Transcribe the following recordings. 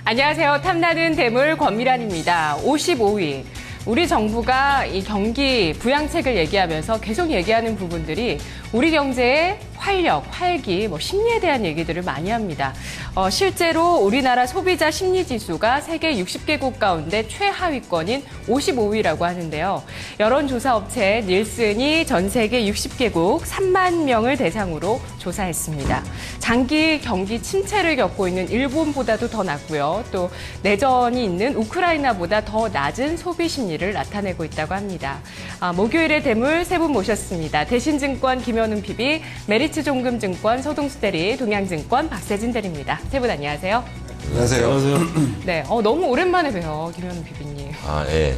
안녕하세요. 탐나는 대물 권미란입니다. 55위. 우리 정부가 이 경기 부양책을 얘기하면서 계속 얘기하는 부분들이 우리 경제의 활력, 활기, 심리에 대한 얘기들을 많이 합니다. 실제로 우리나라 소비자 심리지수가 세계 60개국 가운데 최하위권인 55위라고 하는데요. 여론조사 업체 닐슨이 전 세계 60개국 3만 명을 대상으로 조사했습니다. 장기 경기 침체를 겪고 있는 일본보다도 더 낮고요. 또 내전이 있는 우크라이나보다 더 낮은 소비 심리를 나타내고 있다고 합니다. 목요일에 대물 세 분 모셨습니다. 대신증권 김현웅 PB, 메리츠종금증권 서동수 대리, 동양증권 박세진 대리입니다. 세 분 안녕하세요. 안녕하세요. 네, 너무 오랜만에 봬요, 김현웅 PB님. 예.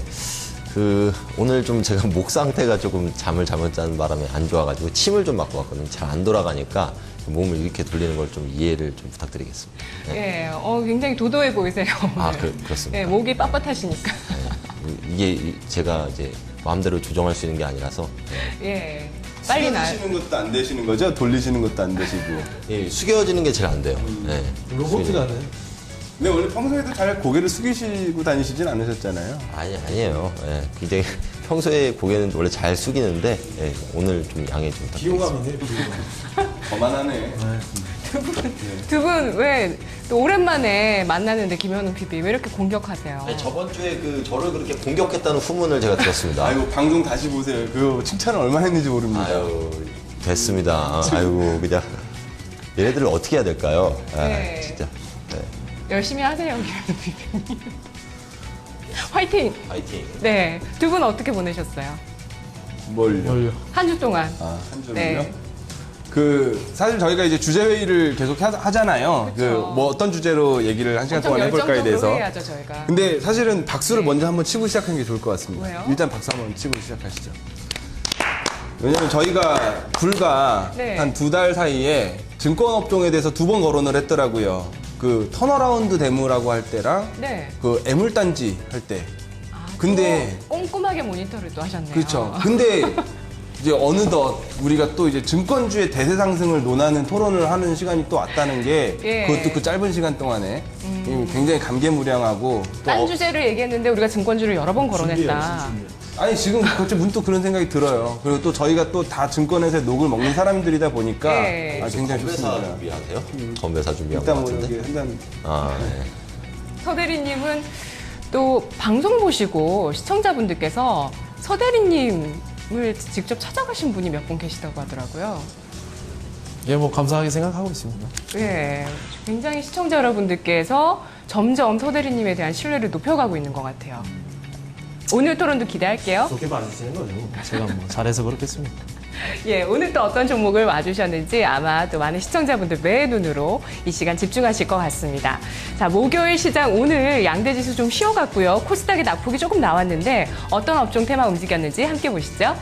오늘 좀 제가 목 상태가 조금 잠을 잘못 자는 바람에 안 좋아가지고 침을 좀 맞고 왔거든요. 잘 안 돌아가니까 몸을 이렇게 돌리는 걸 좀 이해를 좀 부탁드리겠습니다. 네. 예, 굉장히 도도해 보이세요. 그렇습니다. 예, 목이 빳빳하시니까. 이게 제가 이제 마음대로 조정할 수 있는 게 아니라서. 예. 빨리 숙여지시는 것도 안 되시는 거죠? 돌리시는 것도 안 되시고. 예, 숙여지는 게 제일 안 돼요. 네. 로봇이라네. 근데 원래 평소에도 잘 고개를 숙이시고 다니시진 않으셨잖아요. 아니에요. 예, 굉장히 평소에 고개는 원래 잘 숙이는데 오늘 좀 양해 좀 부탁드리겠습니다. 비호감이네, 비호감. 거만하네. 두 분 왜 또 오랜만에 만나는데 김현웅 PB 왜 이렇게 공격하세요? 저번 주에 저를 그렇게 공격했다는 후문을 제가 들었습니다. 아이고, 방송 다시 보세요. 그 칭찬을 얼마나 했는지 모릅니다. 아유, 됐습니다. 아이고, 그냥. 얘네들을 어떻게 해야 될까요? 네. 진짜. 네. 열심히 하세요, 김현웅 PB님. 화이팅! 파이팅. 네, 두 분 어떻게 보내셨어요? 뭘요? 한 주 동안. 한 주는요? 네. 사실 저희가 이제 주제 회의를 계속 하잖아요. 그쵸. 어떤 주제로 얘기를 한 시간 엄청 동안 해볼까에 열정적으로 대해서. 해야죠, 저희가. 근데 사실은 박수를 네. 먼저 한번 치고 시작하는 게 좋을 것 같습니다. 왜요? 일단 박수 한번 치고 시작하시죠. 왜냐면 저희가 불과 네. 한 2달 사이에 증권업종에 대해서 2번 거론을 했더라고요. 그 턴어라운드 대무라고 할 때랑 네. 그 애물단지 할 때. 근데 또 꼼꼼하게 모니터를 또 하셨네요. 그렇죠. 근데 이제 어느덧 우리가 또 이제 증권주의 대세 상승을 논하는 토론을 하는 시간이 또 왔다는 게 예. 그것도 그 짧은 시간 동안에 굉장히 감개무량하고 또 딴 주제를 얘기했는데 우리가 증권주를 여러 번 거론했다. 아니 지금 갑자기 문득 그런 생각이 들어요. 그리고 또 저희가 또 다 증권회사에 녹을 먹는 사람들이다 보니까 예. 굉장히 건배사 좋습니다. 준비하세요? 건배사 준비한 일단 것 뭐 같은데. 여기 한잔 네. 서대리님은 또 방송 보시고 시청자분들께서 서대리님을 직접 찾아가신 분이 몇 분 계시다고 하더라고요. 예, 감사하게 생각하고 있습니다. 예, 굉장히 시청자 여러분들께서 점점 서대리님에 대한 신뢰를 높여가고 있는 것 같아요. 오늘 토론도 기대할게요. 좋게 봐주시는 거죠. 제가 잘해서 그렇겠습니다. 예, 오늘 또 어떤 종목을 와주셨는지 아마 또 많은 시청자분들 매의 눈으로 이 시간 집중하실 것 같습니다. 자, 목요일 시장 오늘 양대지수 좀 쉬어갔고요. 코스닥의 낙폭이 조금 나왔는데 어떤 업종 테마 움직였는지 함께 보시죠.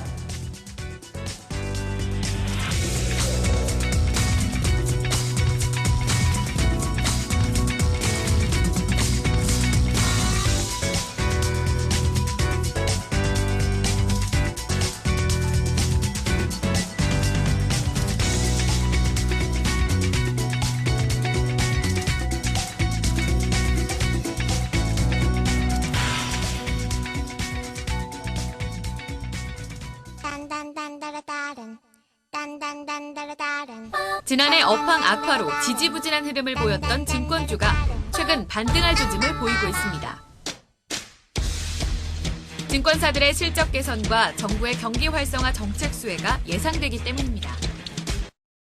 지난해 업황 악화로 지지부진한 흐름을 보였던 증권주가 최근 반등할 조짐을 보이고 있습니다. 증권사들의 실적 개선과 정부의 경기 활성화 정책 수혜가 예상되기 때문입니다.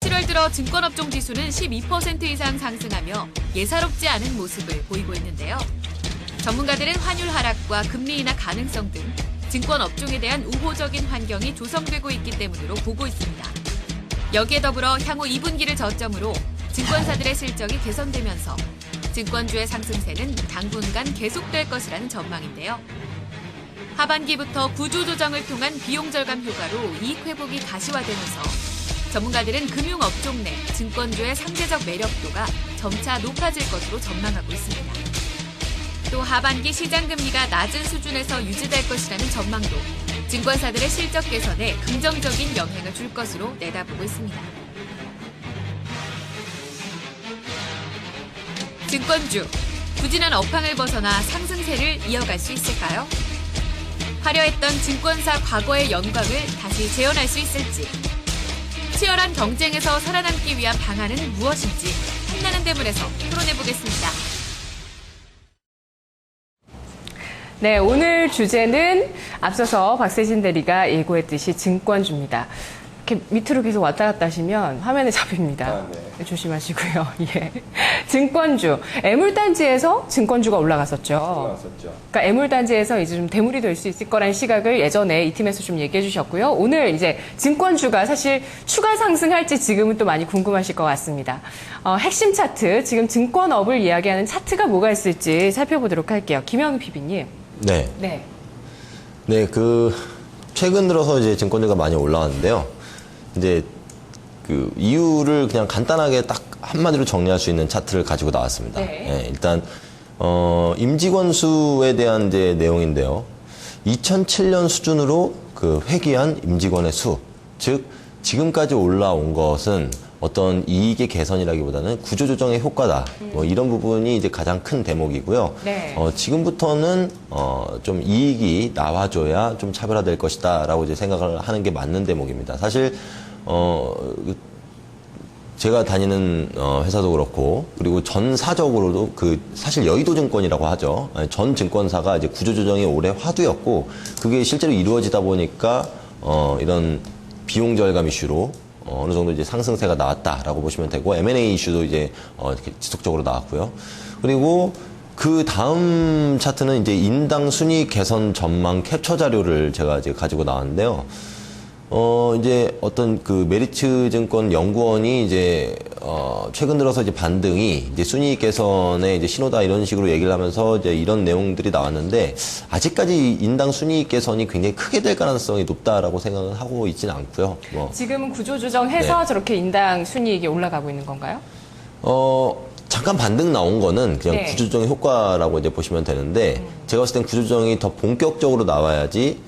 7월 들어 증권업종 지수는 12% 이상 상승하며 예사롭지 않은 모습을 보이고 있는데요. 전문가들은 환율 하락과 금리 인하 가능성 등 증권업종에 대한 우호적인 환경이 조성되고 있기 때문으로 보고 있습니다. 여기에 더불어 향후 2분기를 저점으로 증권사들의 실적이 개선되면서 증권주의 상승세는 당분간 계속될 것이라는 전망인데요. 하반기부터 구조조정을 통한 비용 절감 효과로 이익 회복이 가시화되면서 전문가들은 금융업종 내 증권주의 상대적 매력도가 점차 높아질 것으로 전망하고 있습니다. 또 하반기 시장 금리가 낮은 수준에서 유지될 것이라는 전망도 증권사들의 실적 개선에 긍정적인 영향을 줄 것으로 내다보고 있습니다. 증권주, 부진한 업황을 벗어나 상승세를 이어갈 수 있을까요? 화려했던 증권사 과거의 영광을 다시 재현할 수 있을지. 치열한 경쟁에서 살아남기 위한 방안은 무엇인지 한나는 대문에서 토론해보겠습니다. 네, 오늘 주제는 앞서서 박세진 대리가 예고했듯이 증권주입니다. 이렇게 밑으로 계속 왔다 갔다 하시면 화면에 잡힙니다. 네, 조심하시고요. 예. 증권주. 애물단지에서 증권주가 올라갔었죠. 그러니까 애물단지에서 이제 좀 대물이 될 수 있을 거라는 시각을 예전에 이 팀에서 좀 얘기해 주셨고요. 오늘 이제 증권주가 사실 추가 상승할지 지금은 또 많이 궁금하실 것 같습니다. 핵심 차트, 지금 증권업을 이야기하는 차트가 뭐가 있을지 살펴보도록 할게요. 김영희 PB님. 네. 네. 네, 최근 들어서 이제 증권주가 많이 올라왔는데요. 이제 이유를 그냥 간단하게 딱 한마디로 정리할 수 있는 차트를 가지고 나왔습니다. 네. 네, 일단, 임직원 수에 대한 이제 내용인데요. 2007년 수준으로 회귀한 임직원의 수, 즉, 지금까지 올라온 것은 어떤 이익의 개선이라기보다는 구조조정의 효과다. 뭐 이런 부분이 이제 가장 큰 대목이고요. 네. 지금부터는 좀 이익이 나와줘야 좀 차별화될 것이다라고 이제 생각을 하는 게 맞는 대목입니다. 사실 제가 다니는 회사도 그렇고 그리고 전사적으로도 사실 여의도증권이라고 하죠. 전 증권사가 이제 구조조정이 올해 화두였고 그게 실제로 이루어지다 보니까 이런 비용 절감 이슈로 어느 정도 이제 상승세가 나왔다라고 보시면 되고 M&A 이슈도 이제 이렇게 지속적으로 나왔고요. 그리고 그 다음 차트는 이제 인당 순이익 개선 전망 캡처 자료를 제가 이제 가지고 나왔는데요. 이제 어떤 메리츠 증권 연구원이 이제 최근 들어서 이제 반등이 이제 순이익 개선의 이제 신호다 이런 식으로 얘기를 하면서 이제 이런 내용들이 나왔는데 아직까지 인당 순이익 개선이 굉장히 크게 될 가능성이 높다라고 생각을 하고 있지는 않고요. 지금은 구조조정해서 네. 저렇게 인당 순이익이 올라가고 있는 건가요? 잠깐 반등 나온 거는 그냥 네. 구조조정의 효과라고 이제 보시면 되는데 제가 봤을 땐 구조조정이 더 본격적으로 나와야지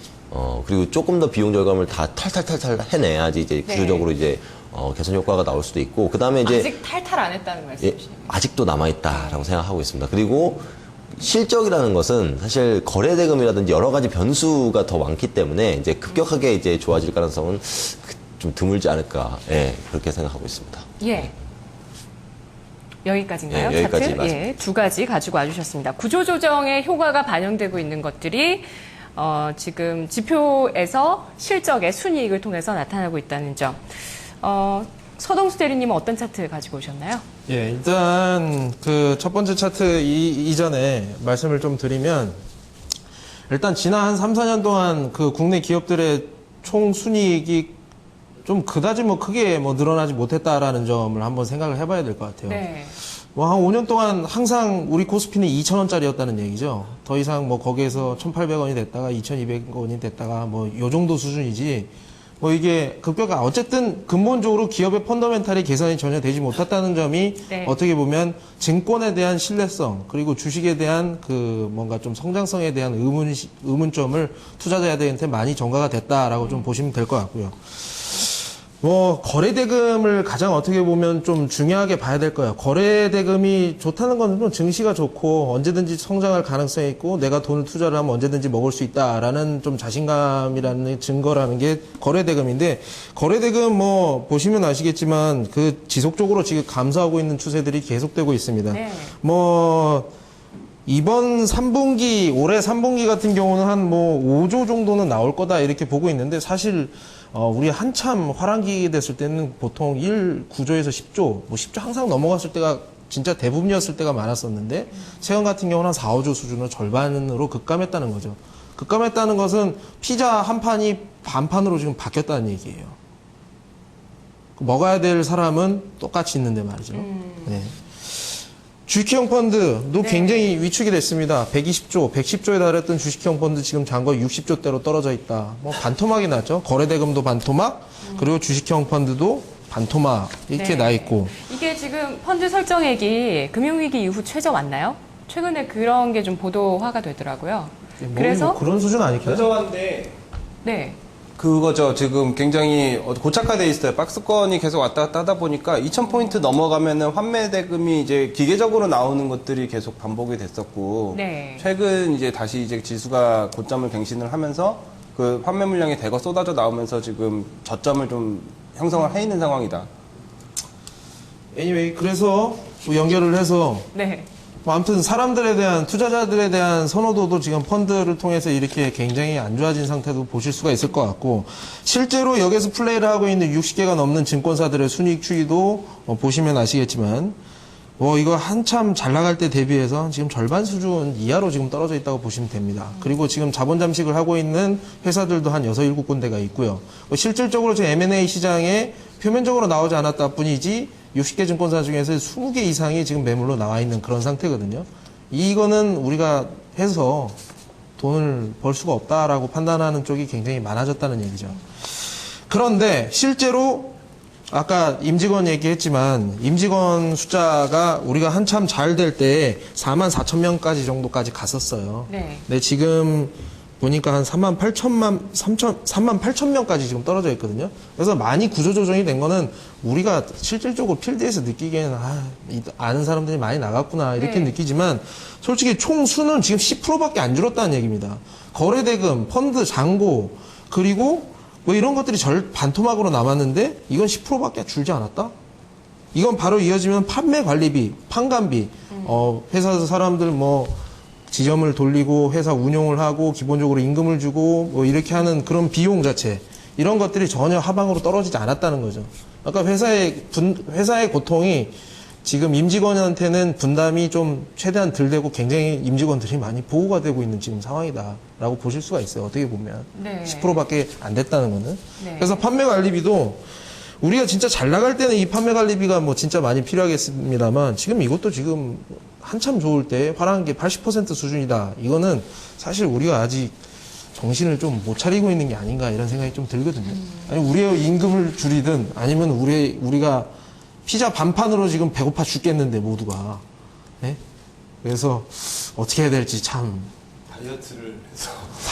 그리고 조금 더 비용 절감을 다 탈탈탈탈 해내야지 이제 네. 구조적으로 이제 개선 효과가 나올 수도 있고 그 다음에 이제 아직 탈탈 안 했다는 말씀이시네요. 아직도 남아있다라고 생각하고 있습니다. 그리고 실적이라는 것은 사실 거래대금이라든지 여러 가지 변수가 더 많기 때문에 이제 급격하게 이제 좋아질 가능성은 좀 드물지 않을까, 예, 그렇게 생각하고 있습니다. 예. 여기까지인가요? 예, 여기까지 차트? 말씀. 예, 두 가지 가지고 와주셨습니다. 구조조정의 효과가 반영되고 있는 것들이 지금 지표에서 실적의 순이익을 통해서 나타나고 있다는 점. 서동수 대리님은 어떤 차트 가지고 오셨나요? 예, 일단 첫 번째 차트 이전에 말씀을 좀 드리면 일단 지난 한 3, 4년 동안 국내 기업들의 총 순이익이 좀 그다지 크게 늘어나지 못했다라는 점을 한번 생각을 해봐야 될 것 같아요. 네. 한 5년 동안 항상 우리 코스피는 2,000원짜리였다는 얘기죠. 더 이상 거기에서 1,800원이 됐다가 2,200원이 됐다가 요 정도 수준이지. 이게 급격한 어쨌든 근본적으로 기업의 펀더멘탈이 개선이 전혀 되지 못했다는 점이 네. 어떻게 보면 증권에 대한 신뢰성 그리고 주식에 대한 뭔가 좀 성장성에 대한 의문점을 투자자들한테 많이 전가가 됐다라고 좀 보시면 될 것 같고요. 거래대금을 가장 어떻게 보면 좀 중요하게 봐야 될 거예요. 거래대금이 좋다는 건 증시가 좋고 언제든지 성장할 가능성이 있고 내가 돈을 투자를 하면 언제든지 먹을 수 있다라는 좀 자신감이라는 증거라는 게 거래대금인데 거래대금 보시면 아시겠지만 지속적으로 지금 감소하고 있는 추세들이 계속되고 있습니다. 네. 이번 3분기, 올해 3분기 같은 경우는 한 5조 정도는 나올 거다 이렇게 보고 있는데 사실 우리 한참 화랑기 됐을 때는 보통 9조에서 10조, 10조 항상 넘어갔을 때가 진짜 대부분이었을 때가 많았었는데 최근 같은 경우는 한 4, 5조 수준으로 절반으로 급감했다는 거죠. 급감했다는 것은 피자 한 판이 반판으로 지금 바뀌었다는 얘기예요. 먹어야 될 사람은 똑같이 있는데 말이죠. 네. 주식형 펀드도 네. 굉장히 위축이 됐습니다. 120조, 110조에 달했던 주식형 펀드 지금 잔거 60조대로 떨어져 있다. 반토막이 났죠. 거래대금도 반토막, 그리고 주식형 펀드도 반토막 이렇게 네. 나 있고. 이게 지금 펀드 설정액이 금융위기 이후 최저 맞나요? 최근에 그런 게 좀 보도화가 되더라고요. 그래서 그런 수준 아닐까요? 최저한데 네. 그거죠. 지금 굉장히 고착화돼 있어요. 박스권이 계속 왔다 갔다 하다 보니까 2,000포인트 넘어가면은 환매 대금이 이제 기계적으로 나오는 것들이 계속 반복이 됐었고, 네. 최근 이제 다시 이제 지수가 고점을 갱신을 하면서 그 환매 물량이 대거 쏟아져 나오면서 지금 저점을 좀 형성을 해 있는 상황이다. anyway, 그래서 뭐 연결을 해서 네. 뭐 아무튼 사람들에 대한 투자자들에 대한 선호도도 지금 펀드를 통해서 이렇게 굉장히 안 좋아진 상태도 보실 수가 있을 것 같고, 실제로 여기서 플레이를 하고 있는 60개가 넘는 증권사들의 순이익 추이도 보시면 아시겠지만 이거 한참 잘 나갈 때 대비해서 지금 절반 수준 이하로 지금 떨어져 있다고 보시면 됩니다. 그리고 지금 자본 잠식을 하고 있는 회사들도 한 6, 7군데가 있고요. 실질적으로 지금 M&A 시장에 표면적으로 나오지 않았다 뿐이지 60개 증권사 중에서 20개 이상이 지금 매물로 나와 있는 그런 상태거든요. 이거는 우리가 해서 돈을 벌 수가 없다라고 판단하는 쪽이 굉장히 많아졌다는 얘기죠. 그런데 실제로 아까 임직원 얘기했지만 임직원 숫자가 우리가 한참 잘 될 때 44,000명까지 정도까지 갔었어요. 네. 근데 지금 보니까 한 38,000명까지 지금 떨어져 있거든요. 그래서 많이 구조조정이 된 거는 우리가 실질적으로 필드에서 느끼기에는 아는 사람들이 많이 나갔구나 이렇게 네. 느끼지만 솔직히 총 수는 지금 10%밖에 안 줄었다는 얘기입니다. 거래대금, 펀드, 잔고 그리고 뭐 이런 것들이 반토막으로 남았는데 이건 10%밖에 줄지 않았다? 이건 바로 이어지면 판매 관리비, 판관비, 회사 사람들 뭐 지점을 돌리고 회사 운용을 하고 기본적으로 임금을 주고 뭐 이렇게 하는 그런 비용 자체 이런 것들이 전혀 하방으로 떨어지지 않았다는 거죠. 아까 회사의 고통이 지금 임직원한테는 분담이 좀 최대한 덜 되고 굉장히 임직원들이 많이 보호가 되고 있는 지금 상황이다라고 보실 수가 있어요. 어떻게 보면 네. 10%밖에 안 됐다는 거는. 네. 그래서 판매 관리비도 우리가 진짜 잘 나갈 때는 이 판매 관리비가 뭐 진짜 많이 필요하겠습니다만 지금 이것도 지금 한참 좋을 때 화랑한 게 80% 수준이다. 이거는 사실 우리가 아직 정신을 좀 못 차리고 있는 게 아닌가 이런 생각이 좀 들거든요. 아니 우리의 임금을 줄이든 아니면 우리가 피자 반판으로 지금 배고파 죽겠는데 모두가. 네? 그래서 어떻게 해야 될지 참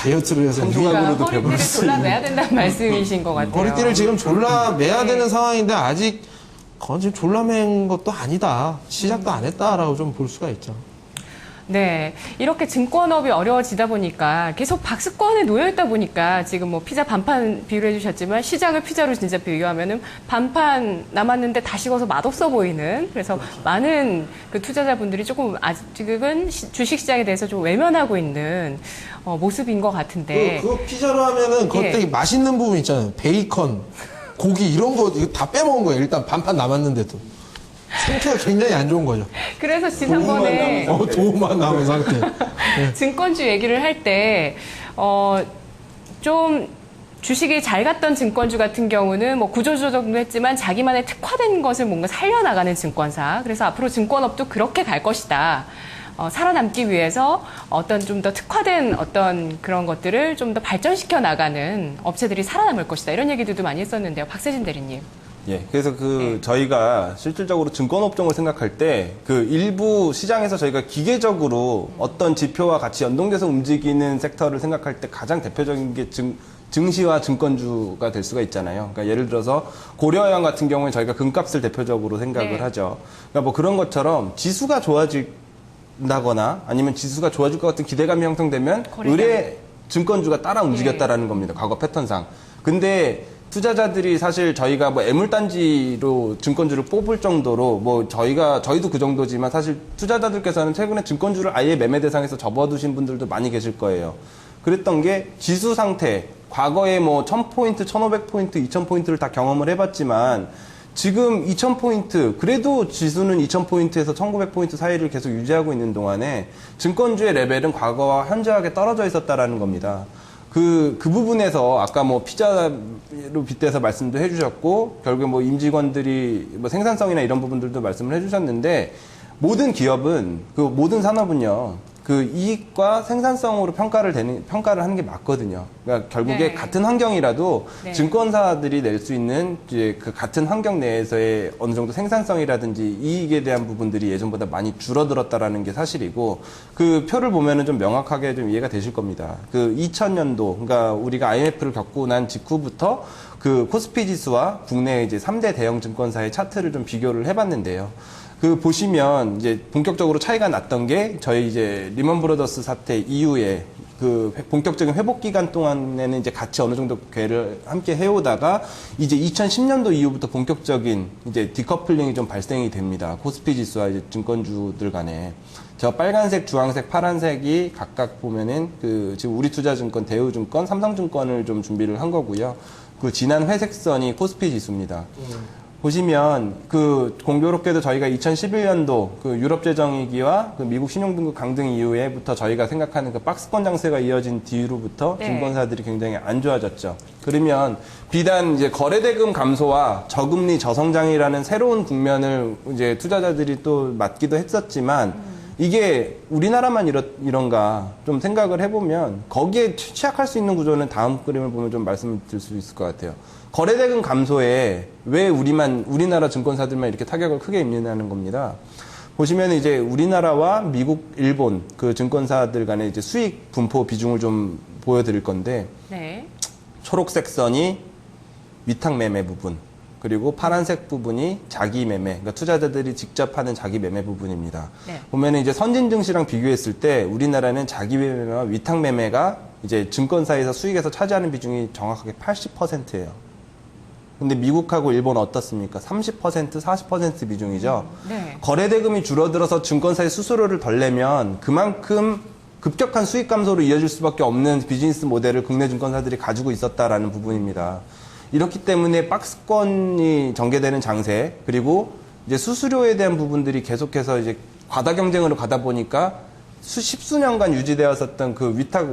다이어트를 해서 그러니까 허리띠를 졸라매야 된다는 말씀이신 것 같아요. 머리띠를 지금 졸라매야 되는 상황인데 아직 그건 지금 졸라맨 것도 아니다. 시작도 안 했다라고 좀 볼 수가 있죠. 네. 이렇게 증권업이 어려워지다 보니까 계속 박스권에 놓여있다 보니까 지금 뭐 피자 반판 비유를 해주셨지만 시장을 피자로 진짜 비유하면은 반판 남았는데 다 식어서 맛없어 보이는 그래서 많은 그 투자자분들이 조금 아직은 주식시장에 대해서 좀 외면하고 있는 모습인 것 같은데. 그거 피자로 하면은 그것 되게 맛있는 부분 있잖아요. 베이컨, 고기 이런 거 이거 다 빼먹은 거예요. 일단 반판 남았는데도. 상태가 굉장히 안 좋은 거죠. 그래서 지난번에 도움만 남은 상태. 증권주 얘기를 할 때, 좀 주식이 잘 갔던 증권주 같은 경우는 뭐 구조조정도 했지만 자기만의 특화된 것을 뭔가 살려나가는 증권사. 그래서 앞으로 증권업도 그렇게 갈 것이다. 살아남기 위해서 어떤 좀 더 특화된 어떤 그런 것들을 좀 더 발전시켜 나가는 업체들이 살아남을 것이다. 이런 얘기들도 많이 했었는데요. 박세진 대리님. 예, 그래서 저희가 실질적으로 증권업종을 생각할 때 일부 시장에서 저희가 기계적으로 어떤 지표와 같이 연동돼서 움직이는 섹터를 생각할 때 가장 대표적인 게 증시와 증권주가 될 수가 있잖아요. 그러니까 예를 들어서 고려형 같은 경우에 저희가 금값을 대표적으로 생각을 네. 하죠. 그러니까 뭐 그런 것처럼 지수가 좋아진다거나 아니면 지수가 좋아질 것 같은 기대감이 형성되면 의뢰 증권주가 따라 움직였다라는 겁니다. 과거 패턴상. 근데 투자자들이 사실 저희가 뭐 애물단지로 증권주를 뽑을 정도로 뭐 저희도 그 정도지만 사실 투자자들께서는 최근에 증권주를 아예 매매 대상에서 접어두신 분들도 많이 계실 거예요. 그랬던 게 지수 상태, 과거에 뭐 1000포인트, 1500포인트, 2000포인트를 다 경험을 해봤지만 지금 2000포인트, 그래도 지수는 2000포인트에서 1900포인트 사이를 계속 유지하고 있는 동안에 증권주의 레벨은 과거와 현저하게 떨어져 있었다라는 겁니다. 그 부분에서 아까 뭐 피자로 빗대서 말씀도 해주셨고 결국에 뭐 임직원들이 뭐 생산성이나 이런 부분들도 말씀을 해주셨는데 모든 기업은 모든 산업은요 그 이익과 생산성으로 평가를 하는 게 맞거든요. 그러니까 결국에 네. 같은 환경이라도 네. 증권사들이 낼 수 있는 이제 그 같은 환경 내에서의 어느 정도 생산성이라든지 이익에 대한 부분들이 예전보다 많이 줄어들었다라는 게 사실이고, 그 표를 보면은 좀 명확하게 좀 이해가 되실 겁니다. 그 2000년도, 그러니까 우리가 IMF를 겪고 난 직후부터 그 코스피 지수와 국내 이제 3대 대형 증권사의 차트를 좀 비교를 해봤는데요. 그 보시면 이제 본격적으로 차이가 났던 게 저희 이제 리먼 브러더스 사태 이후에 그 본격적인 회복 기간 동안에는 이제 같이 어느 정도 궤를 함께 해오다가 이제 2010년도 이후부터 본격적인 이제 디커플링이 좀 발생이 됩니다. 코스피 지수와 이제 증권주들 간에. 저 빨간색, 주황색, 파란색이 각각 보면은 그 지금 우리투자증권, 대우증권, 삼성증권을 좀 준비를 한 거고요. 그 진한 회색선이 코스피 지수입니다. 보시면 그 공교롭게도 저희가 2011년도 그 유럽 재정위기와 그 미국 신용등급 강등 이후에부터 저희가 생각하는 그 박스권 장세가 이어진 뒤로부터 네. 증권사들이 굉장히 안 좋아졌죠. 그러면 비단 이제 거래대금 감소와 저금리 저성장이라는 새로운 국면을 이제 투자자들이 또 맞기도 했었지만 이게 우리나라만 이런가 좀 생각을 해보면 거기에 취약할 수 있는 구조는 다음 그림을 보면 좀 말씀을 드릴 수 있을 것 같아요. 거래대금 감소에 왜 우리나라 증권사들만 이렇게 타격을 크게 입느냐는 겁니다. 보시면 이제 우리나라와 미국, 일본 그 증권사들 간의 이제 수익 분포 비중을 좀 보여드릴 건데, 네. 초록색 선이 위탁 매매 부분, 그리고 파란색 부분이 자기 매매, 그러니까 투자자들이 직접 하는 자기 매매 부분입니다. 네. 보면은 이제 선진 증시랑 비교했을 때 우리나라는 자기 매매와 위탁 매매가 이제 증권사에서 수익에서 차지하는 비중이 정확하게 80%예요. 근데 미국하고 일본은 어떻습니까? 30%, 40% 비중이죠. 네. 거래대금이 줄어들어서 증권사의 수수료를 덜 내면 그만큼 급격한 수익 감소로 이어질 수밖에 없는 비즈니스 모델을 국내 증권사들이 가지고 있었다라는 부분입니다. 이렇기 때문에 박스권이 전개되는 장세, 그리고 이제 수수료에 대한 부분들이 계속해서 이제 과다 경쟁으로 가다 보니까 십수년간 유지되었었던 그 위탁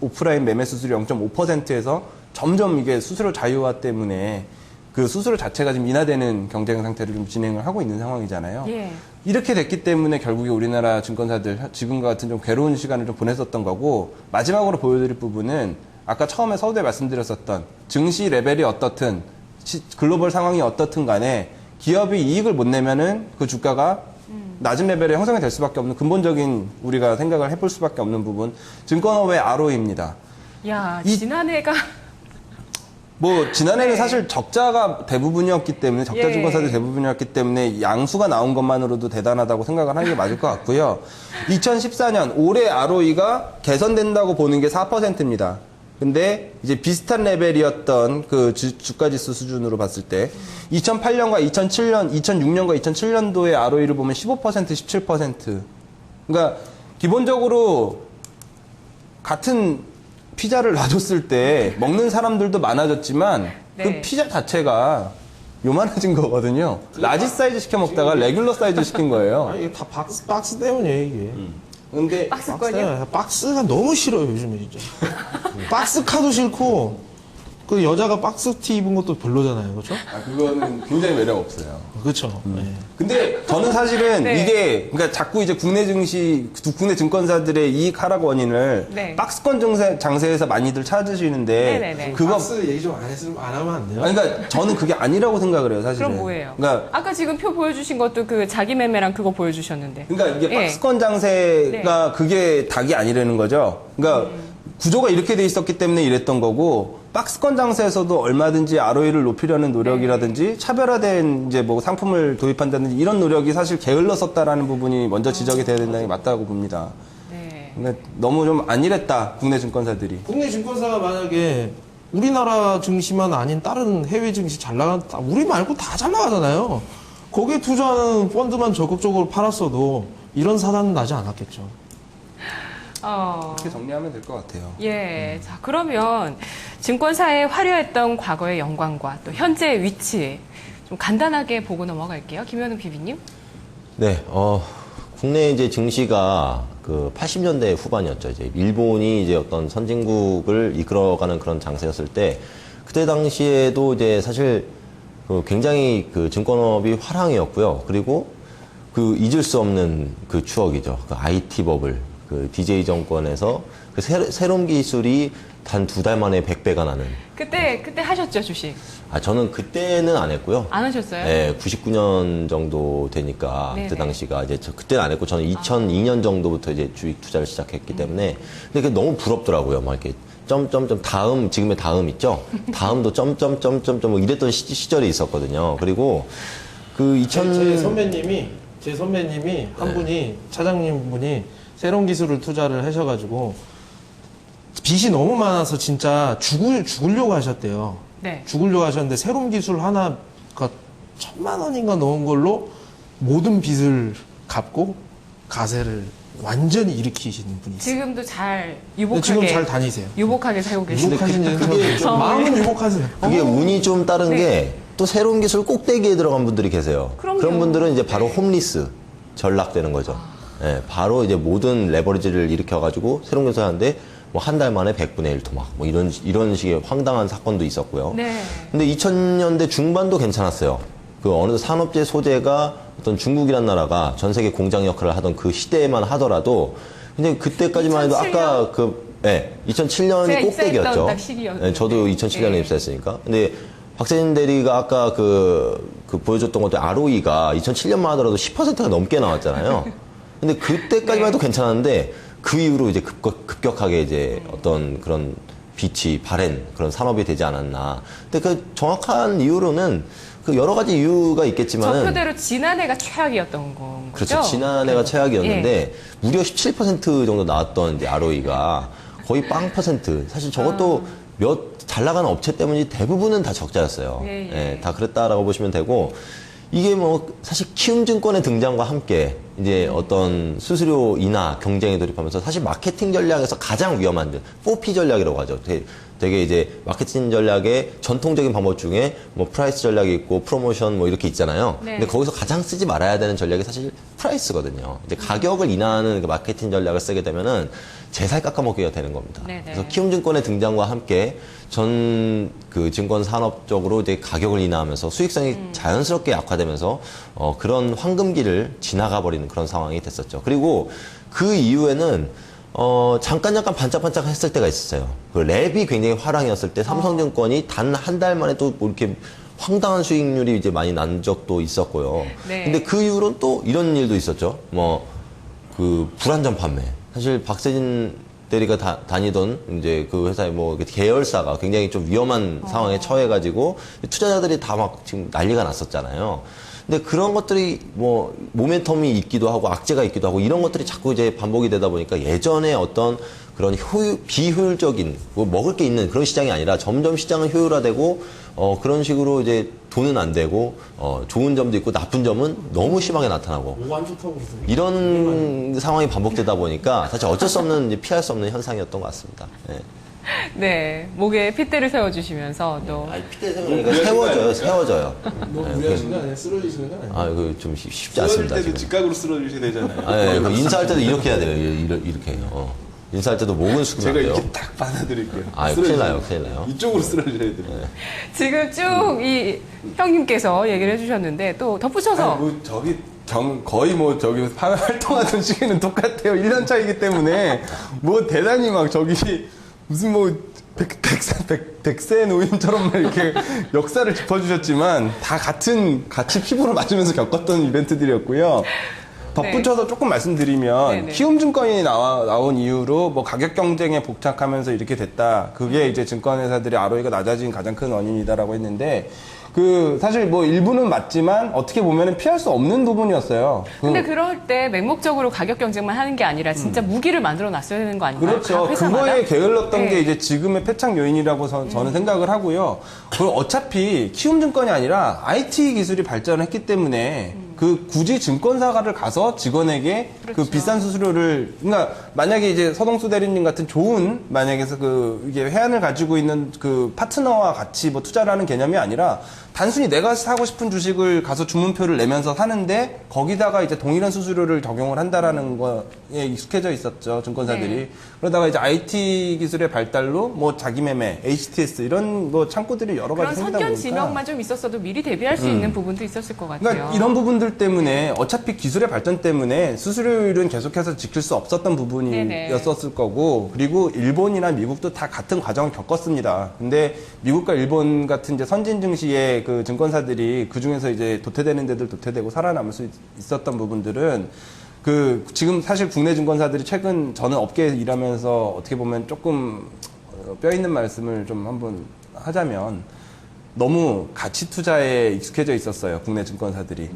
오프라인 매매 수수료 0.5%에서 점점 이게 수수료 자유화 때문에 그 수수료 자체가 지금 인하되는 경쟁 상태를 좀 진행을 하고 있는 상황이잖아요. 예. 이렇게 됐기 때문에 결국에 우리나라 증권사들 지금과 같은 좀 괴로운 시간을 좀 보냈었던 거고, 마지막으로 보여드릴 부분은 아까 처음에 서두에 말씀드렸었던 증시 레벨이 어떻든 글로벌 상황이 어떻든 간에 기업이 이익을 못 내면은 그 주가가 낮은 레벨에 형성이 될 수밖에 없는 근본적인 우리가 생각을 해볼 수밖에 없는 부분, 증권업의 ROE입니다. 야, 이- 지난해가 뭐 지난해는 네. 사실 적자가 대부분이었기 때문에, 적자 예. 증권사들이 대부분이었기 때문에 양수가 나온 것만으로도 대단하다고 생각을 하는 게 맞을 것 같고요. 2014년 올해 ROE가 개선된다고 보는 게 4%입니다. 근데 이제 비슷한 레벨이었던 그 주가지수 수준으로 봤을 때 2008년과 2006년과 2007년도의 ROE를 보면 15%, 17%. 그러니까 기본적으로 같은 피자를 놔줬을 때 먹는 사람들도 많아졌지만 네. 그 피자 자체가 요만해진 거거든요. 라지 사이즈 시켜 먹다가 레귤러 사이즈 시킨 거예요. 이게 다 박스 때문이에요, 이게. 근데 박스권이요? 박스가 너무 싫어요, 요즘에 진짜. 박스 카도 싫고, 그 여자가 박스 티 입은 것도 별로잖아요, 그렇죠? 그거는 굉장히 매력 없어요. 그렇죠. 네. 근데 저는 사실은 네. 이게 그러니까 자꾸 이제 국내 증권사들의 이익 하락 원인을 네. 박스권 장세에서 많이들 찾으시는데 네네네. 그거 박스 얘기 좀 안 하면 안 돼요? 아니, 그러니까 저는 그게 아니라고 생각을 해요, 사실은. 그럼 뭐예요? 그러니까 아까 지금 표 보여주신 것도 그 자기 매매랑 그거 보여주셨는데. 이게 예. 박스권 장세가 네. 그게 닭이 아니라는 거죠. 그러니까 구조가 이렇게 돼 있었기 때문에 이랬던 거고, 박스권 장세에서도 얼마든지 ROE를 높이려는 노력이라든지 차별화된 이제 뭐 상품을 도입한다든지 이런 노력이 사실 게을렀었다라는 부분이 먼저 지적이 돼야 된다는 게 맞다고 봅니다. 네. 근데 너무 좀 안일했다, 국내 증권사들이. 국내 증권사가 만약에 우리나라 증시만 아닌 다른 해외 증시 잘 나간다, 우리 말고 다 잘 나가잖아요. 거기에 투자하는 펀드만 적극적으로 팔았어도 이런 사단은 나지 않았겠죠. 이렇게 정리하면 될 것 같아요. 예. 자, 그러면 증권사에 화려했던 과거의 영광과 또 현재의 위치 좀 간단하게 보고 넘어갈게요. 김현우 PB님. 네, 국내 이제 증시가 그 80년대 후반이었죠. 이제 일본이 이제 어떤 선진국을 이끌어가는 그런 장세였을 때, 그때 당시에도 이제 사실 그 굉장히 그 증권업이 화랑이었고요. 그리고 그 잊을 수 없는 그 추억이죠. 그 IT 버블. 그 DJ 정권에서 그 새로운 기술이 단 2달 만에 100배가 나는. 그때 하셨죠, 주식? 아, 저는 그때는 안 했고요. 안 하셨어요? 네, 99년 정도 되니까 네네. 그때 당시가 이제 그때는 안 했고 저는 2002년 정도부터 이제 주식 투자를 시작했기 때문에 근데 그게 너무 부럽더라고요. 막 이렇게 점점점 다음 지금의 다음 있죠? 다음도 점점점점점 뭐 이랬던 시절이 있었거든요. 그리고 그 제 선배님이 한 분이 차장님 분이 새로운 기술을 투자를 하셔가지고 빚이 너무 많아서 진짜 죽으려고 하셨대요. 네. 죽으려고 하셨는데 새로운 기술 하나가 1,000만 원인가 넣은 걸로 모든 빚을 갚고 가세를 완전히 일으키시는 분이 있어요. 지금도 잘 근데 유복하게 지금 잘 다니세요. 유복하게 살고 계시는 유복하시는 그게 좀 마음은 유복하세요. 그게 운이 좀 다른 네. 게 또 새로운 기술 꼭대기에 들어간 분들이 계세요. 그럼요. 그런 분들은 이제 바로 홈리스 전락되는 거죠. 예, 바로 이제 모든 레버리지를 일으켜가지고 새로운 기술 하는데 뭐 한 달 만에 100분의 1 토막 뭐 이런 식의 황당한 사건도 있었고요. 네. 근데 2000년대 중반도 괜찮았어요. 그 어느 산업재 소재가 어떤 중국이란 나라가 전 세계 공장 역할을 하던 그 시대에만 하더라도 근데 그때까지만 해도 2007년? 아까 2007년이 제가 꼭대기였죠. 입사했던 딱 시기였는데. 네, 저도 2007년에 네. 입사했으니까. 근데 박세진 대리가 아까 그 보여줬던 것도 ROE가 2007년만 하더라도 10%가 넘게 나왔잖아요. 근데 그때까지만 해도 괜찮았는데 그 이후로 이제 급격하게 이제 어떤 그런 빛이 바랜 그런 산업이 되지 않았나. 근데 그 정확한 이유로는 그 여러 가지 이유가 있겠지만은. 저 표대로 지난해가 최악이었던 건 거죠? 그렇죠. 지난해가 최악이었는데 예. 무려 17% 정도 나왔던 이제 ROE가 거의 0%. 사실 저것도 몇 잘 나가는 업체 때문에 대부분은 다 적자였어요. 예, 예. 예, 다 그랬다라고 보시면 되고 이게 뭐 사실 키움증권의 등장과 함께 이제 어떤 수수료 인하 경쟁에 돌입하면서 사실 마케팅 전략에서 가장 위험한 4P 전략이라고 하죠. 되게 이제 마케팅 전략의 전통적인 방법 중에 뭐 프라이스 전략이 있고 프로모션 뭐 이렇게 있잖아요. 네. 근데 거기서 가장 쓰지 말아야 되는 전략이 사실 프라이스거든요. 이제 가격을 인하하는 그 마케팅 전략을 쓰게 되면은 제살 깎아먹기가 되는 겁니다. 네네. 그래서 키움증권의 등장과 함께 전 그 증권 산업적으로 이제 가격을 인하하면서 수익성이 자연스럽게 약화되면서 그런 황금기를 지나가 버리는 그런 상황이 됐었죠. 그리고 그 이후에는 잠깐 반짝반짝 했을 때가 있었어요. 그 랩이 굉장히 화랑이었을 때 삼성증권이 단 한 달 만에 또 뭐 이렇게 황당한 수익률이 이제 많이 난 적도 있었고요. 네. 근데 그 이후로는 또 이런 일도 있었죠. 그 불안전 판매. 사실 박세진 대리가 다니던 이제 그 회사의 뭐 계열사가 굉장히 좀 위험한 상황에 처해가지고 투자자들이 다 막 지금 난리가 났었잖아요. 근데 그런 것들이 뭐 모멘텀이 있기도 하고 악재가 있기도 하고 이런 것들이 자꾸 이제 반복이 되다 보니까 예전에 어떤 그런 비효율적인 뭐 먹을 게 있는 그런 시장이 아니라 점점 시장은 효율화되고 그런 식으로 이제 돈은 안 되고 좋은 점도 있고 나쁜 점은 너무 심하게 나타나고 이런 상황이 반복되다 보니까 사실 어쩔 수 없는 이제 피할 수 없는 현상이었던 것 같습니다. 네. 네. 목에 핏대를 세워주시면서 또. 핏대 세워져요. 너무 무리하신 거 아니에요? 쓰러지시는 거 아니에요? 아, 그 좀 쉽지 쓰러질 않습니다. 때도 지금. 직각으로 쓰러지셔야 되잖아요. 아, 예, 그 인사할 때도 이렇게 해야 돼요. 이렇게. 인사할 때도 목은 숙이면 제가 안 돼요. 이렇게 딱 받아드릴게요. 아, 큰일 나요, 큰일 나요. 이쪽으로 쓰러지셔야 돼요. 지금 쭉 이 형님께서 얘기를 해주셨는데 또 덧붙여서. 아니, 뭐 저기 거의 뭐 저기 활동하던 시기는 똑같아요. 1년 차이기 때문에 뭐 대단히 막 저기 무슨 뭐 백세 노인처럼 이렇게 역사를 짚어주셨지만 다 같이 피부로 맞으면서 겪었던 이벤트들이었고요. 덧붙여서 조금 말씀드리면 네네. 키움증권이 나온 이후로 뭐 가격 경쟁에 복착하면서 이렇게 됐다. 그게 이제 증권회사들의 ROE가 낮아진 가장 큰 원인이다라고 했는데 그 사실 뭐 일부는 맞지만 어떻게 보면은 피할 수 없는 부분이었어요. 근데 그럴 때 맹목적으로 가격 경쟁만 하는 게 아니라 진짜 무기를 만들어 놨어야 되는 거 아닌가요? 그렇죠. 각 회사마다? 그거에 게을렀던 네. 게 이제 지금의 패착 요인이라고 저는 생각을 하고요. 그리고 어차피 키움증권이 아니라 IT 기술이 발전을 했기 때문에 그 굳이 증권사를 가서 직원에게 그렇죠. 그 비싼 수수료를 그러니까 만약에 이제 서동수 대리님 같은 좋은 만약에서 그 이게 회안을 가지고 있는 그 파트너와 같이 뭐 투자를 하는 개념이 아니라 단순히 내가 사고 싶은 주식을 가서 주문표를 내면서 사는데 거기다가 이제 동일한 수수료를 적용을 한다라는 거에 익숙해져 있었죠 증권사들이. 네. 그러다가 이제 IT 기술의 발달로 뭐 자기매매, HTS 이런 뭐 창구들이 여러 그런 가지 생기다 선견 보니까 지명만 좀 있었어도 미리 대비할 수 있는 부분도 있었을 것 같아요. 그러니까 이런 부분들 부분들 때문에 어차피 기술의 발전 때문에 수수료율은 계속해서 지킬 수 없었던 부분이었을 거고, 그리고 일본이나 미국도 다 같은 과정을 겪었습니다. 근데 미국과 일본 같은 이제 선진 증시의 그 증권사들이 그 중에서 이제 도태되는 데들 도태되고 살아남을 수 있었던 부분들은 지금 사실 국내 증권사들이 최근 저는 업계에 일하면서 어떻게 보면 조금 뼈 있는 말씀을 좀 한번 하자면, 너무 가치 투자에 익숙해져 있었어요. 국내 증권사들이.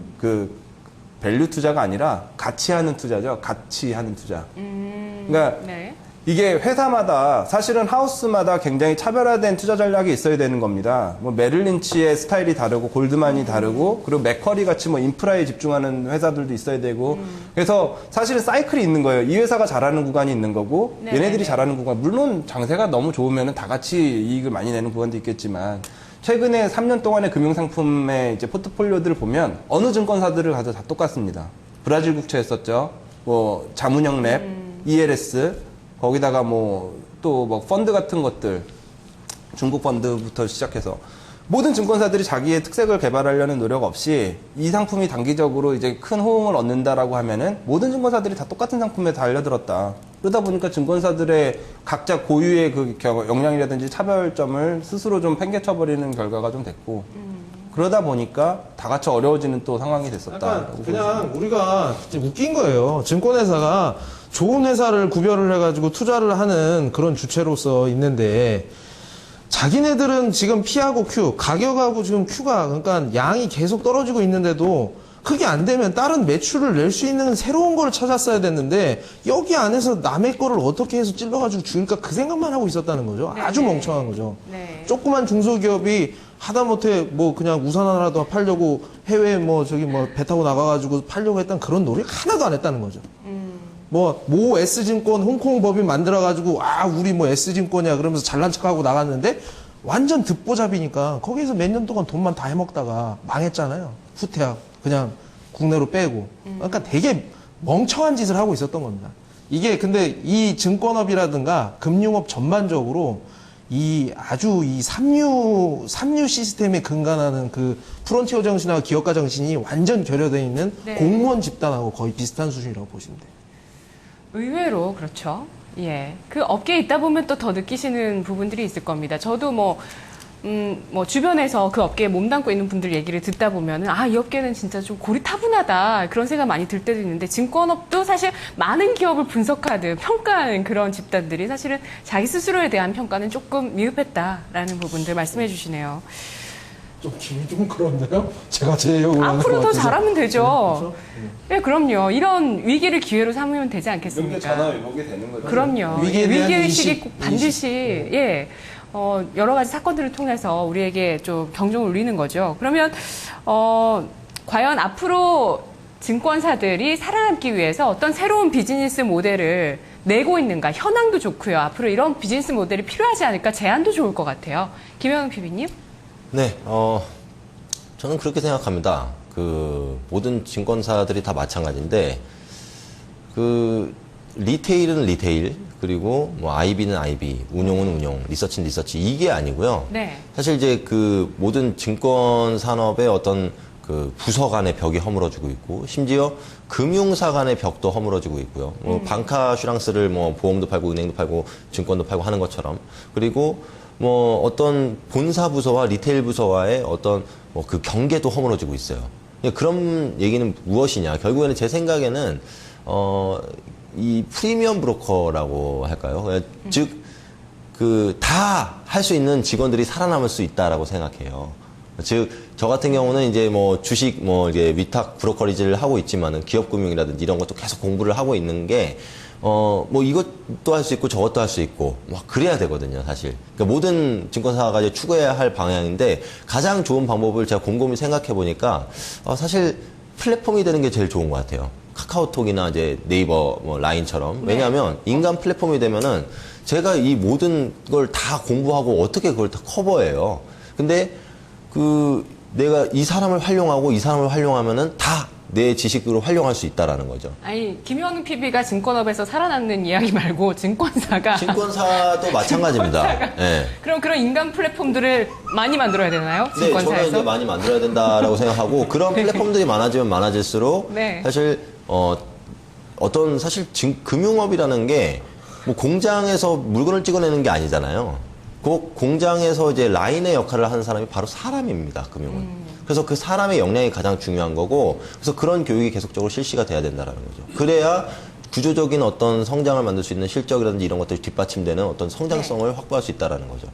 밸류 투자가 아니라 가치하는 투자죠. 가치하는 투자. 그러니까 네. 이게 회사마다, 사실은 하우스마다 굉장히 차별화된 투자 전략이 있어야 되는 겁니다. 뭐 메릴 린치의 스타일이 다르고 골드만이 다르고, 그리고 맥커리 같이 뭐 인프라에 집중하는 회사들도 있어야 되고, 그래서 사실은 사이클이 있는 거예요. 이 회사가 잘하는 구간이 있는 거고, 네. 얘네들이 잘하는 구간, 물론 장세가 너무 좋으면 다 같이 이익을 많이 내는 구간도 있겠지만, 최근에 3년 동안의 금융상품의 이제 포트폴리오들을 보면 어느 증권사들을 가도 다 똑같습니다. 브라질 국채였었죠. 뭐 자문형 랩, ELS, 거기다가 또 펀드 같은 것들, 중국 펀드부터 시작해서 모든 증권사들이 자기의 특색을 개발하려는 노력 없이 이 상품이 단기적으로 이제 큰 호응을 얻는다라고 하면은 모든 증권사들이 다 똑같은 상품에 달려들었다. 그러다 보니까 증권사들의 각자 고유의 그 역량이라든지 차별점을 스스로 좀 팽개쳐버리는 결과가 좀 됐고, 그러다 보니까 다 같이 어려워지는 또 상황이 됐었다. 약간 그냥 우리가 진짜 웃긴 거예요. 증권회사가 좋은 회사를 구별을 해가지고 투자를 하는 그런 주체로서 있는데, 자기네들은 지금 P하고 Q, 가격하고 지금 Q가, 그러니까 양이 계속 떨어지고 있는데도 그게 안 되면 다른 매출을 낼 수 있는 새로운 걸 찾았어야 됐는데, 여기 안에서 남의 거를 어떻게 해서 찔러가지고 죽일까 그 생각만 하고 있었다는 거죠. 네. 아주 멍청한 거죠. 네. 조그만 중소기업이 하다못해 뭐 그냥 우산 하나라도 팔려고 해외에 배 타고 나가가지고 팔려고 했던 그런 노력 하나도 안 했다는 거죠. 모 S증권 홍콩 법인 만들어가지고 우리 S증권이야 그러면서 잘난 척하고 나갔는데 완전 듣보잡이니까 거기에서 몇 년 동안 돈만 다 해먹다가 망했잖아요. 후퇴하고 그냥 국내로 빼고. 그러니까 되게 멍청한 짓을 하고 있었던 겁니다. 이게 근데 이 증권업이라든가 금융업 전반적으로 아주 이 삼류 시스템에 근간하는 그 프론티어 정신과 기업가 정신이 완전 결여되어 있는 네. 공무원 집단하고 거의 비슷한 수준이라고 보시면 돼요. 의외로 그렇죠. 예. 그 업계에 있다 보면 또 더 느끼시는 부분들이 있을 겁니다. 저도 주변에서 그 업계에 몸담고 있는 분들 얘기를 듣다 보면은, 이 업계는 진짜 좀 고리타분하다. 그런 생각 많이 들 때도 있는데, 증권업도 사실 많은 기업을 분석하듯 평가하는 그런 집단들이 사실은 자기 스스로에 대한 평가는 조금 미흡했다라는 부분들 말씀해 주시네요. 좀 기분이 좀 그런데요? 제가 제 욕을 하는 앞으로 것 더 같아서. 잘하면 되죠. 그렇죠? 네, 그럼요. 이런 위기를 기회로 삼으면 되지 이런 게 않겠습니까? 전화위복이 되는 거죠. 그럼요. 위기에 대한 위기의식이 인식, 꼭 반드시, 여러 가지 사건들을 통해서 우리에게 좀 경종을 울리는 거죠. 그러면, 과연 앞으로 증권사들이 살아남기 위해서 어떤 새로운 비즈니스 모델을 내고 있는가, 현황도 좋고요. 앞으로 이런 비즈니스 모델이 필요하지 않을까, 제안도 좋을 것 같아요. 김영웅 PB님? 네, 저는 그렇게 생각합니다. 모든 증권사들이 다 마찬가지인데, 리테일은 리테일, 그리고 IB는 IB, 운용은 운용, 리서치는 리서치, 이게 아니고요. 네. 사실 이제 모든 증권 산업의 어떤 부서 간의 벽이 허물어지고 있고, 심지어 금융사 간의 벽도 허물어지고 있고요. 방카슈랑스를 보험도 팔고, 은행도 팔고, 증권도 팔고 하는 것처럼. 그리고 어떤 본사 부서와 리테일 부서와의 어떤 그 경계도 허물어지고 있어요. 그런 얘기는 무엇이냐. 결국에는 제 생각에는, 이 프리미엄 브로커라고 할까요? 즉, 다 할 수 있는 직원들이 살아남을 수 있다라고 생각해요. 즉, 저 같은 경우는 이제 주식 이제 위탁 브로커리지를 하고 있지만은 기업금융이라든지 이런 것도 계속 공부를 하고 있는 게, 이것도 할 수 있고 저것도 할 수 있고, 그래야 되거든요, 사실. 그러니까 모든 증권사가 이제 추구해야 할 방향인데, 가장 좋은 방법을 제가 곰곰이 생각해 보니까, 사실 플랫폼이 되는 게 제일 좋은 것 같아요. 카카오톡이나 이제 네이버 라인처럼. 왜냐하면 인간 플랫폼이 되면은 제가 이 모든 걸 다 공부하고 어떻게 그걸 다 커버해요. 근데 내가 이 사람을 활용하고 이 사람을 활용하면은 다 내 지식으로 활용할 수 있다라는 거죠. 아니, 김효영 PB가 증권업에서 살아남는 이야기 말고 증권사가 증권사도 마찬가지입니다. 예. 그럼 그런 인간 플랫폼들을 많이 만들어야 되나요? 네, 저는 증권사에서? 이제 많이 만들어야 된다라고 생각하고 그런 플랫폼들이 많아지면 많아질수록 네. 사실 어떤 사실 금융업이라는 게 뭐 공장에서 물건을 찍어내는 게 아니잖아요. 그 공장에서 이제 라인의 역할을 하는 사람이 바로 사람입니다. 금융은. 그래서 그 사람의 역량이 가장 중요한 거고 그래서 그런 교육이 계속적으로 실시가 돼야 된다는 거죠. 그래야 구조적인 어떤 성장을 만들 수 있는 실적이라든지 이런 것들이 뒷받침되는 어떤 성장성을 확보할 수 있다는 거죠.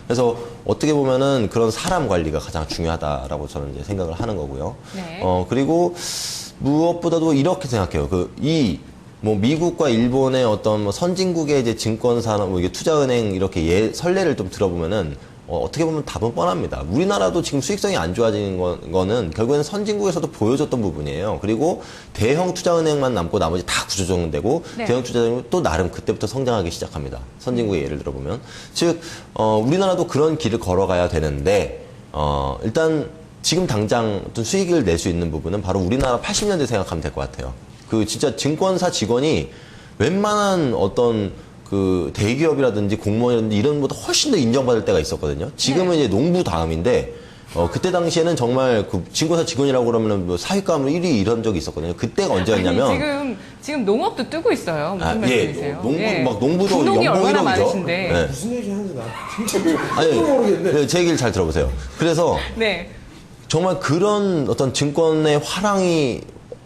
그래서 어떻게 보면은 그런 사람 관리가 가장 중요하다라고 저는 이제 생각을 하는 거고요. 네. 그리고 무엇보다도 이렇게 생각해요. 뭐 미국과 일본의 어떤 뭐 선진국의 이제 증권사나 뭐 이게 투자은행 이렇게 선례를 좀 들어보면은 어떻게 보면 답은 뻔합니다. 우리나라도 지금 수익성이 안 좋아지는 거는 결국에는 선진국에서도 보여줬던 부분이에요. 그리고 대형 투자은행만 남고 나머지 다 구조조정되고 네. 대형 투자은행은 또 나름 그때부터 성장하기 시작합니다. 선진국의 예를 들어보면. 즉, 우리나라도 그런 길을 걸어가야 되는데, 일단 지금 당장 어떤 수익을 낼 수 있는 부분은 바로 우리나라 80년대 생각하면 될 것 같아요. 진짜 증권사 직원이 웬만한 어떤 대기업이라든지 공무원이라든지 이런 것보다 훨씬 더 인정받을 때가 있었거든요. 지금은 네. 이제 농부 다음인데, 그때 당시에는 정말 증권사 직원이라고 그러면 뭐 사위감으로 1위 이런 적이 있었거든요. 그때가 언제였냐면. 아니, 지금 농업도 뜨고 있어요. 무슨 말씀이세요? 농부도 분홍이 연봉 얼마나 1억이죠. 많으신데. 네. 무슨 얘기 하는지 나 진짜 아니, 모르겠네. 제 얘기를 잘 들어보세요. 그래서 네. 정말 그런 어떤 증권의 화랑이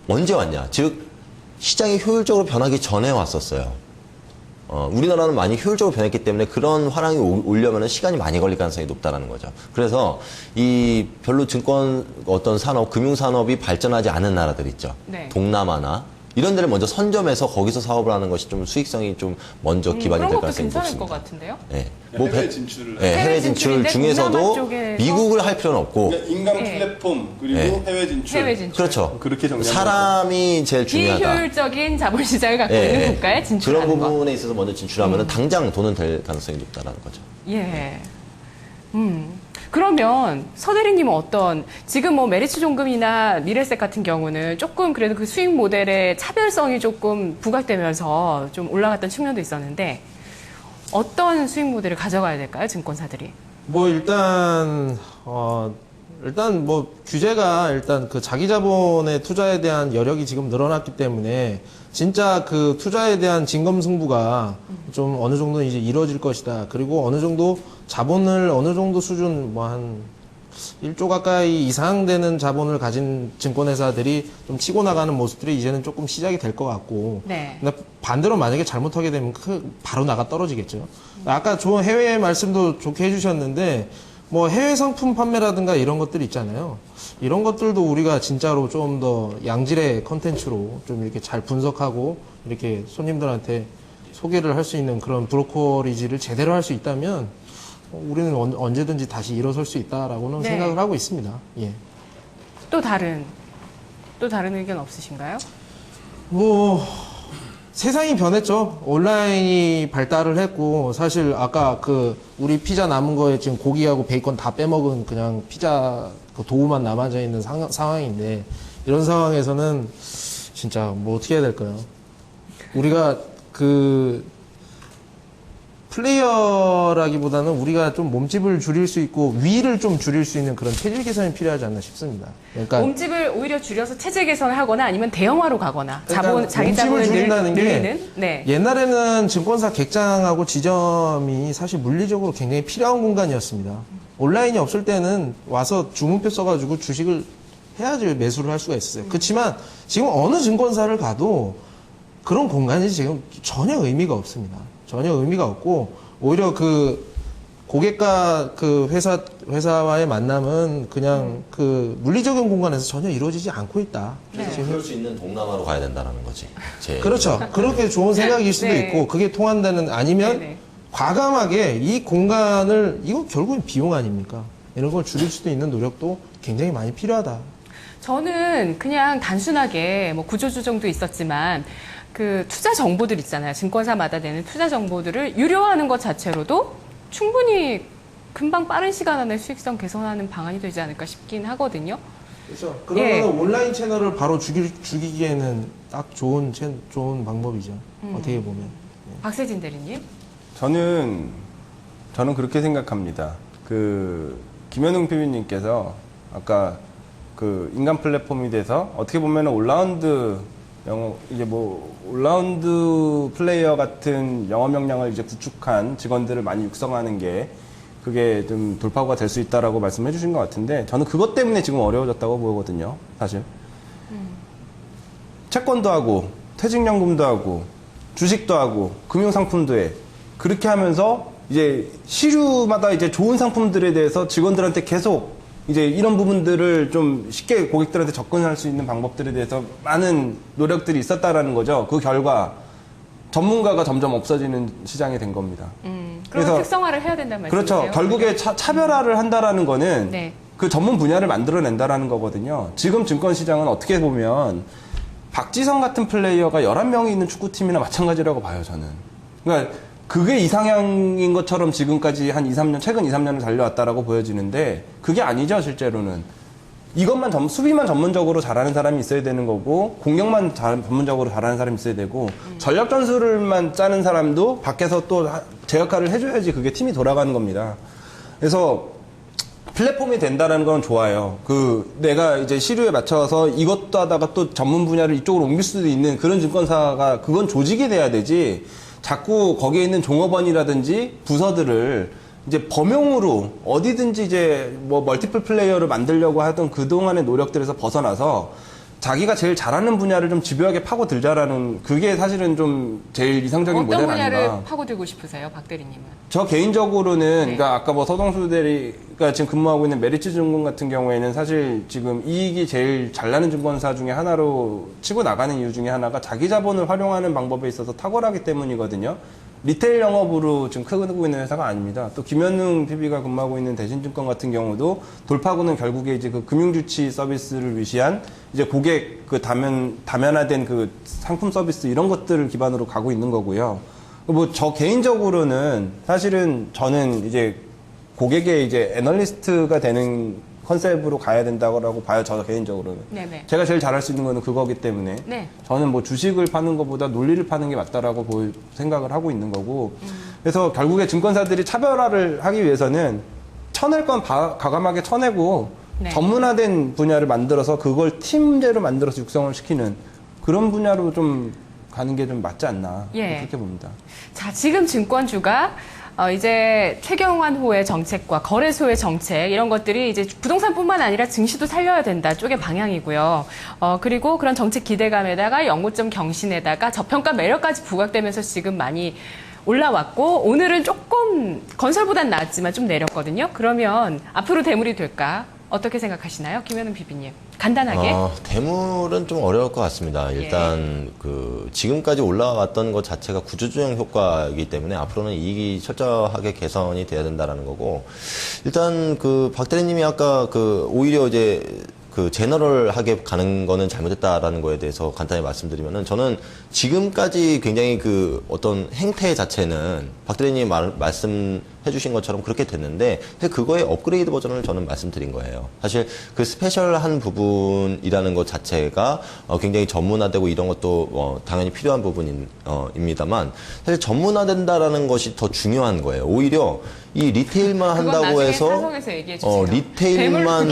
언제 왔냐. 즉, 시장이 효율적으로 변하기 전에 왔었어요. 우리나라는 많이 효율적으로 변했기 때문에 그런 화랑이 오려면 시간이 많이 걸릴 가능성이 높다는 거죠. 그래서 별로 증권 어떤 산업, 금융산업이 발전하지 않은 나라들 있죠. 네. 동남아나 이런 데를 먼저 선점해서 거기서 사업을 하는 것이 좀 수익성이 좀 먼저 기반이 될 그런 것도 가능성이 괜찮을 것 높습니다. 같은데요? 네. 해외 진출을 네, 해외 해외 진출 진출인데 중에서도 동남아 쪽에서 미국을 할 필요는 없고 그러니까 인간 네. 플랫폼 그리고 네. 해외 진출. 해외 진출. 그렇죠. 그렇게 정리하면 사람이 제일 중요하다. 비효율적인 자본시장을 갖고 있는 국가에 진출하는 그런 거. 부분에 있어서 먼저 진출하면 당장 돈은 될 가능성이 높다는 거죠. 예. 그러면 서대리님은 지금 뭐 메리츠 종금이나 미래세 같은 경우는 조금 그래도 그 수익 모델의 차별성이 조금 부각되면서 좀 올라갔던 측면도 있었는데 어떤 수익 모델을 가져가야 될까요, 증권사들이? 뭐 일단 뭐 규제가 일단 그 자기 자본의 투자에 대한 여력이 지금 늘어났기 때문에 진짜 그 투자에 대한 진검승부가 좀 어느 정도 이제 이루어질 것이다. 그리고 어느 정도 자본을 어느 정도 수준 뭐 한 1조 가까이 이상 되는 자본을 가진 증권회사들이 좀 치고 나가는 모습들이 이제는 조금 시작이 될 것 같고. 네. 근데 반대로 만약에 잘못하게 되면 바로 나가 떨어지겠죠. 아까 좋은 해외 말씀도 좋게 해주셨는데 뭐 해외 상품 판매라든가 이런 것들 있잖아요. 이런 것들도 우리가 진짜로 좀 더 양질의 컨텐츠로 좀 이렇게 잘 분석하고 이렇게 손님들한테 소개를 할 수 있는 그런 브로커리지를 제대로 할 수 있다면 우리는 언제든지 다시 일어설 수 있다라고는 네. 생각을 하고 있습니다. 예. 또 다른 의견 없으신가요? 뭐 세상이 변했죠. 온라인이 발달을 했고 사실 아까 우리 피자 남은 거에 지금 고기하고 베이컨 다 빼먹은 그냥 피자 그 도우만 남아져 있는 상황인데 이런 상황에서는 진짜 뭐 어떻게 해야 될까요? 우리가 플레이어라기보다는 우리가 좀 몸집을 줄일 수 있고 위를 좀 줄일 수 있는 그런 체질 개선이 필요하지 않나 싶습니다. 그러니까 몸집을 오히려 줄여서 체질 개선을 하거나 아니면 대형화로 가거나 그러니까 자기 몸집을 자본을 줄인다는 게 늘리는 네. 옛날에는 증권사 객장하고 지점이 사실 물리적으로 굉장히 필요한 공간이었습니다. 온라인이 없을 때는 와서 주문표 써가지고 주식을 해야지 매수를 할 수가 있었어요. 그렇지만 지금 어느 증권사를 가도 그런 공간이 지금 전혀 의미가 없습니다. 전혀 의미가 없고 오히려 고객과 회사와의 만남은 그냥 물리적인 공간에서 전혀 이루어지지 않고 있다. 그럴 수 있는 동남아로 가야 된다는 거지. 그렇죠. 그렇게 좋은 생각일 수도 네. 있고 그게 통한다는 아니면 네네. 과감하게 이 공간을 이거 결국엔 비용 아닙니까? 이런 걸 줄일 수도 있는 노력도 굉장히 많이 필요하다. 저는 그냥 단순하게 뭐 구조조정도 있었지만 그 투자 정보들 있잖아요. 증권사마다 내는 투자 정보들을 유료화하는 것 자체로도 충분히 금방 빠른 시간 안에 수익성 개선하는 방안이 되지 않을까 싶긴 하거든요. 그렇죠. 그러면 예. 온라인 채널을 바로 죽이기에는 딱 좋은 방법이죠. 어떻게 보면. 박세진 대리님. 저는 그렇게 생각합니다. 김현웅 PB님께서 아까 인간 플랫폼이 돼서 어떻게 보면 올라운드 플레이어 같은 영업 역량을 이제 구축한 직원들을 많이 육성하는 게 그게 좀 돌파구가 될 수 있다라고 말씀해 주신 것 같은데 저는 그것 때문에 지금 어려워졌다고 보거든요, 사실. 채권도 하고, 퇴직연금도 하고, 주식도 하고, 금융상품도 해. 그렇게 하면서 이제 시류마다 이제 좋은 상품들에 대해서 직원들한테 계속 이제 이런 부분들을 좀 쉽게 고객들한테 접근할 수 있는 방법들에 대해서 많은 노력들이 있었다라는 거죠. 그 결과 전문가가 점점 없어지는 시장이 된 겁니다. 그래서 특성화를 해야 된다는 말씀이세요? 그렇죠. 결국에 차별화를 한다라는 거는 네. 그 전문 분야를 만들어낸다라는 거거든요. 지금 증권시장은 어떻게 보면 박지성 같은 플레이어가 11명이 있는 축구팀이나 마찬가지라고 봐요, 저는. 그러니까 그게 이상향인 것처럼 지금까지 한 2, 3년, 최근 2, 3년을 달려왔다라고 보여지는데 그게 아니죠, 실제로는. 이것만 수비만 전문적으로 잘하는 사람이 있어야 되는 거고 공격만 전문적으로 잘하는 사람이 있어야 되고 전략 전술만 짜는 사람도 밖에서 또 제 역할을 해줘야지 그게 팀이 돌아가는 겁니다. 그래서 플랫폼이 된다는 건 좋아요. 내가 이제 시류에 맞춰서 이것도 하다가 또 전문 분야를 이쪽으로 옮길 수도 있는 그런 증권사가 그건 조직이 돼야 되지. 자꾸 거기에 있는 종업원이라든지 부서들을 이제 범용으로 어디든지 이제 멀티플 플레이어를 만들려고 하던 그동안의 노력들에서 벗어나서 자기가 제일 잘하는 분야를 좀 집요하게 파고들자라는 그게 사실은 좀 제일 이상적인 모델 아닌가. 어떤 분야를 파고들고 싶으세요, 박 대리님은? 저 개인적으로는 그러니까 아까 서동수 대리가 지금 근무하고 있는 메리츠 증권 같은 경우에는 사실 지금 이익이 제일 잘 나는 증권사 중에 하나로 치고 나가는 이유 중에 하나가 자기 자본을 활용하는 방법에 있어서 탁월하기 때문이거든요. 리테일 영업으로 지금 크고 있는 회사가 아닙니다. 또 김현웅 PB가 근무하고 있는 대신증권 같은 경우도 돌파구는 결국에 이제 금융주치 서비스를 위시한 이제 고객 다면화된 상품 서비스 이런 것들을 기반으로 가고 있는 거고요. 저 개인적으로는 사실은 저는 이제 고객의 이제 애널리스트가 되는 컨셉으로 가야 된다고 봐요, 저 개인적으로는. 네네. 제가 제일 잘할 수 있는 거는 그거기 때문에. 네. 저는 주식을 파는 것보다 논리를 파는 게 맞다라고 생각을 하고 있는 거고. 그래서 결국에 증권사들이 차별화를 하기 위해서는 쳐낼 건 과감하게 쳐내고 네. 전문화된 분야를 만들어서 그걸 팀제로 만들어서 육성을 시키는 그런 분야로 좀 가는 게 좀 맞지 않나. 예. 그렇게 봅니다. 자, 지금 증권주가 이제 최경환 호의 정책과 거래소의 정책 이런 것들이 이제 부동산뿐만 아니라 증시도 살려야 된다 쪽의 방향이고요. 그리고 그런 정책 기대감에다가 연고점 경신에다가 저평가 매력까지 부각되면서 지금 많이 올라왔고 오늘은 조금 건설보단 나았지만 좀 내렸거든요. 그러면 앞으로 대물이 될까? 어떻게 생각하시나요? 김현웅 PB님. 간단하게. 대물은 좀 어려울 것 같습니다. 일단 지금까지 올라왔던 것 자체가 구조조정 효과이기 때문에 앞으로는 이익이 철저하게 개선이 돼야 된다라는 거고 일단 박 대리님이 아까 오히려 이제 제너럴하게 가는 거는 잘못했다라는 거에 대해서 간단히 말씀드리면은 저는 지금까지 굉장히 어떤 행태 자체는 박 대리님이 말씀해 주신 것처럼 그렇게 됐는데 그거의 업그레이드 버전을 저는 말씀드린 거예요. 사실 스페셜한 부분이라는 것 자체가 굉장히 전문화되고 이런 것도 당연히 필요한 부분입니다만 사실 전문화된다라는 것이 더 중요한 거예요. 오히려 이 리테일만 한다고 해서 리테일만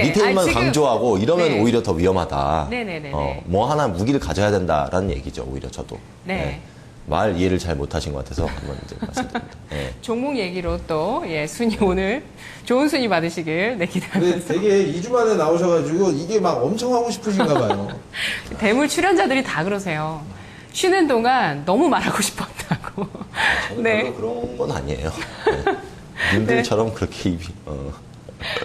리테일만 강조하고 이러면 네. 오히려 더 위험하다. 네네네. 뭐 하나 무기를 가져야 된다라는 얘기죠. 오히려 저도. 네. 말 이해를 잘 못하신 것 같아서 한번 이제 말씀드립니다. 네. 종목 얘기로 또 순위 오늘 좋은 순위 받으시길 기대하면서. 되게 2주 만에 나오셔가지고 이게 막 엄청 하고 싶으신가 봐요. 대물 출연자들이 다 그러세요. 쉬는 동안 너무 말하고 싶었다고. 저는 네. 별로 그런 건 아니에요. 네. 님들처럼 그렇게 입이.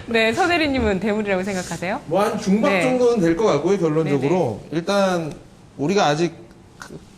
네, 서 대리님은 대물이라고 생각하세요? 뭐 한 중박 네. 정도는 될 것 같고요, 결론적으로. 일단 우리가 아직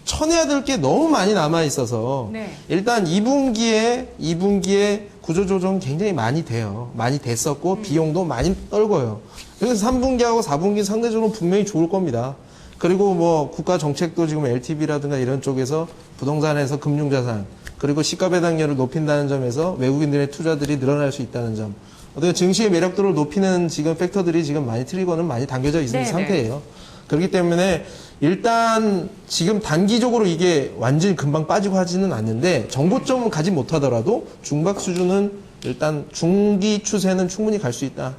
쳐내야 될 게 너무 많이 남아 있어서 네. 일단 2분기에 구조조정 굉장히 많이 돼요. 많이 됐었고 비용도 많이 떨고요. 그래서 3분기하고 4분기 상대적으로 분명히 좋을 겁니다. 그리고 국가 정책도 지금 LTV라든가 이런 쪽에서 부동산에서 금융자산 그리고 시가 배당률을 높인다는 점에서 외국인들의 투자들이 늘어날 수 있다는 점 어떻게 증시의 매력도를 높이는 지금 팩터들이 지금 많이 트리거는 많이 당겨져 있는 네네. 상태예요. 그렇기 때문에 일단 지금 단기적으로 이게 완전히 금방 빠지고 하지는 않는데 정고점을 가지 못하더라도 중박 수준은 일단 중기 추세는 충분히 갈 수 있다.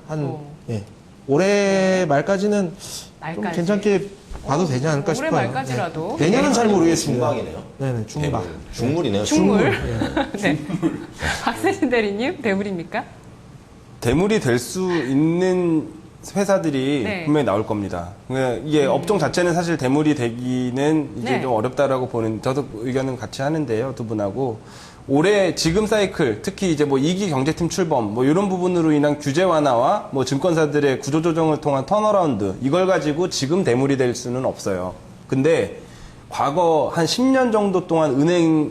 예. 올해 말까지는 좀 말까지. 괜찮게 봐도 되지 않을까 올해 싶어요. 말까지라도. 네. 내년은 잘 모르겠습니다. 중박이네요. 네네, 중박. 중물이네요. 중물. 네. 박세신 대리님, 대물입니까? 대물이 될 수 있는 회사들이 네. 분명히 나올 겁니다. 그러니까 이게 업종 자체는 사실 대물이 되기는 이제 네. 좀 어렵다라고 보는, 저도 의견은 같이 하는데요, 두 분하고. 올해 지금 사이클, 특히 이제 뭐 2기 경제팀 출범, 뭐 이런 부분으로 인한 규제 완화와 뭐 증권사들의 구조조정을 통한 턴어라운드, 이걸 가지고 지금 대물이 될 수는 없어요. 근데 과거 한 10년 정도 동안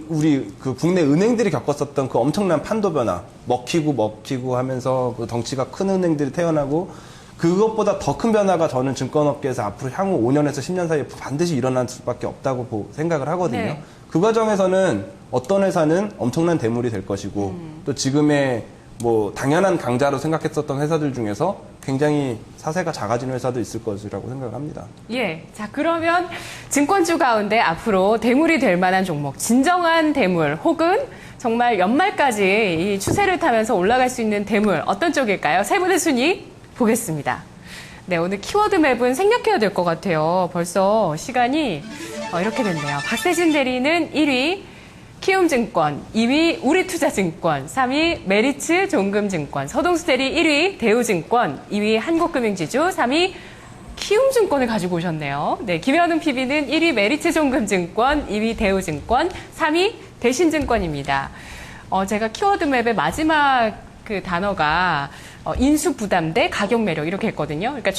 우리 그 국내 은행들이 겪었었던 그 엄청난 판도 변화, 먹히고 하면서 그 덩치가 큰 은행들이 태어나고, 그것보다 더 큰 변화가 저는 증권업계에서 앞으로 향후 5년에서 10년 사이에 반드시 일어날 수밖에 없다고 생각을 하거든요. 네. 그 과정에서는 어떤 회사는 엄청난 대물이 될 것이고, 또 지금의 뭐 당연한 강자로 생각했었던 회사들 중에서 굉장히 사세가 작아지는 회사도 있을 것이라고 생각을 합니다. 예. 자, 그러면 증권주 가운데 앞으로 대물이 될 만한 종목, 진정한 대물 혹은 정말 연말까지 이 추세를 타면서 올라갈 수 있는 대물 어떤 쪽일까요? 세 분의 순위 보겠습니다. 네, 오늘 키워드 맵은 생략해야 될 것 같아요. 벌써 시간이 이렇게 됐네요. 박세신 대리는 1위 키움증권, 2위 우리투자증권, 3위 메리츠 종금증권, 서동수 대리 1위 대우증권, 2위 한국금융지주, 3위 키움증권을 가지고 오셨네요. 네, 김현웅 PB는 1위 메리츠 종금증권, 2위 대우증권, 3위 대신증권입니다. 제가 키워드 맵의 마지막 그 단어가 인수 부담 대 가격 매력 이렇게 했거든요. 그러니까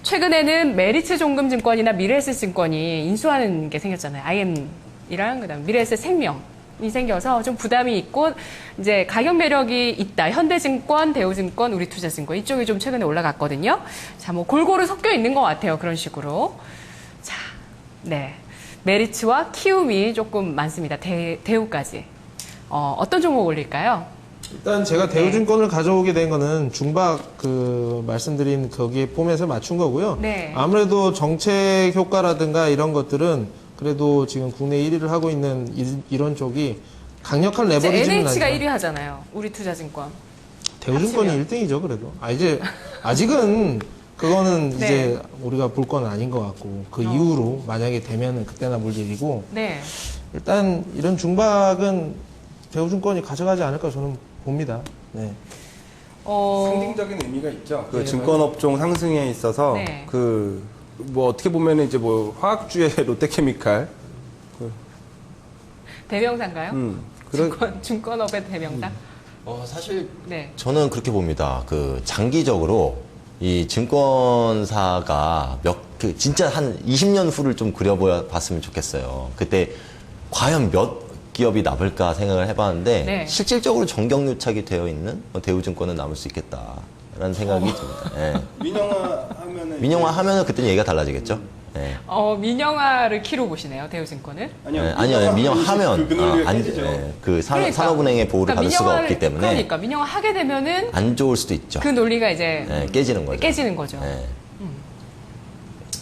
최근에는 메리츠 종금증권이나 미래에셋증권이 인수하는 게 생겼잖아요. IM이랑 그다음 미래에셋 생명이 생겨서 좀 부담이 있고 이제 가격 매력이 있다. 현대증권, 대우증권, 우리투자증권 이쪽이 좀 최근에 올라갔거든요. 자, 뭐 골고루 섞여 있는 것 같아요. 그런 식으로. 자, 네, 메리츠와 키움이 조금 많습니다. 대우까지. 어떤 종목 올릴까요? 일단 제가 대우증권을 가져오게 된 거는 중박 그 말씀드린 거기에 포맷을 맞춘 거고요. 네. 아무래도 정책 효과라든가 이런 것들은 그래도 지금 국내 1위를 하고 있는 이런 쪽이 강력한 이제 레버리지는 NH가 아니라 1위 하잖아요. 우리투자증권. 대우증권이 합치면. 1등이죠, 그래도. 이제 아직은 그거는 네. 이제 우리가 볼 건 아닌 것 같고 그 이후로 만약에 되면은 그때나 볼 일이고 네. 일단 이런 중박은 대우증권이 가져가지 않을까 저는 봅니다. 네. 상징적인 의미가 있죠. 그 네, 증권업종 상승에 있어서 네. 그 뭐 어떻게 보면 이제 뭐 화학주의 롯데케미칼 대명사인가요? 그런 증권업의 대명사? 사실 네. 저는 그렇게 봅니다. 그 장기적으로 이 증권사가 진짜 한 20년 후를 좀 그려봤으면 좋겠어요. 그때 과연 몇 기업이 남을까 생각을 해봤는데 네. 실질적으로 정경유착이 되어 있는 대우증권은 남을 수 있겠다라는 생각이 듭니다. 예. 민영화하면은 그때는 얘기가 달라지겠죠. 예. 민영화를 키로 보시네요, 대우증권을. 아니요, 민영하면 그러니까. 산업은행의 보호를 받을 수가 민영화를- 없기 때문에 그러니까 민영화 하게 되면은 안 좋을 수도 있죠. 그 논리가 이제 예, 깨지는 거죠. 깨지는 거죠. 예.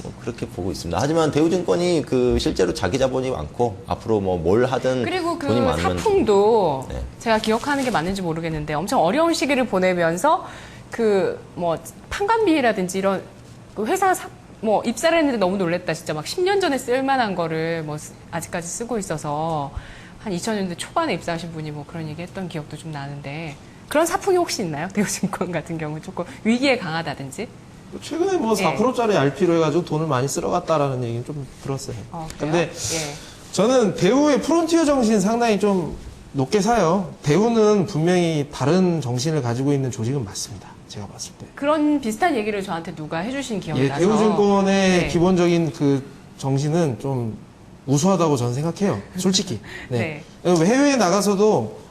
뭐 그렇게 보고 있습니다. 하지만 대우증권이 실제로 자기 자본이 많고 앞으로 뭐 뭘 하든 그리고 그 돈이 많으면 사풍도 네. 제가 기억하는 게 맞는지 모르겠는데 엄청 어려운 시기를 보내면서 그 뭐 판관비라든지 이런 그 회사 뭐 입사를 했는데 너무 놀랬다 진짜 막 10년 전에 쓸만한 거를 뭐 아직까지 쓰고 있어서 한 2000년대 초반에 입사하신 분이 뭐 그런 얘기 했던 기억도 좀 나는데 그런 사풍이 혹시 있나요? 대우증권 같은 경우 조금 위기에 강하다든지? 최근에 뭐 예. 4%짜리 RP로 해가지고 돈을 많이 쓸어갔다라는 얘기는 좀 들었어요. 그래요? 근데 예. 저는 대우의 프론티어 정신 상당히 좀 높게 사요. 대우는 분명히 다른 정신을 가지고 있는 조직은 맞습니다. 제가 봤을 때. 그런 비슷한 얘기를 저한테 누가 해주신 기억이 예, 나서 대우증권의 네. 기본적인 그 정신은 좀 우수하다고 저는 생각해요. 솔직히. 네. 해외에 나가서도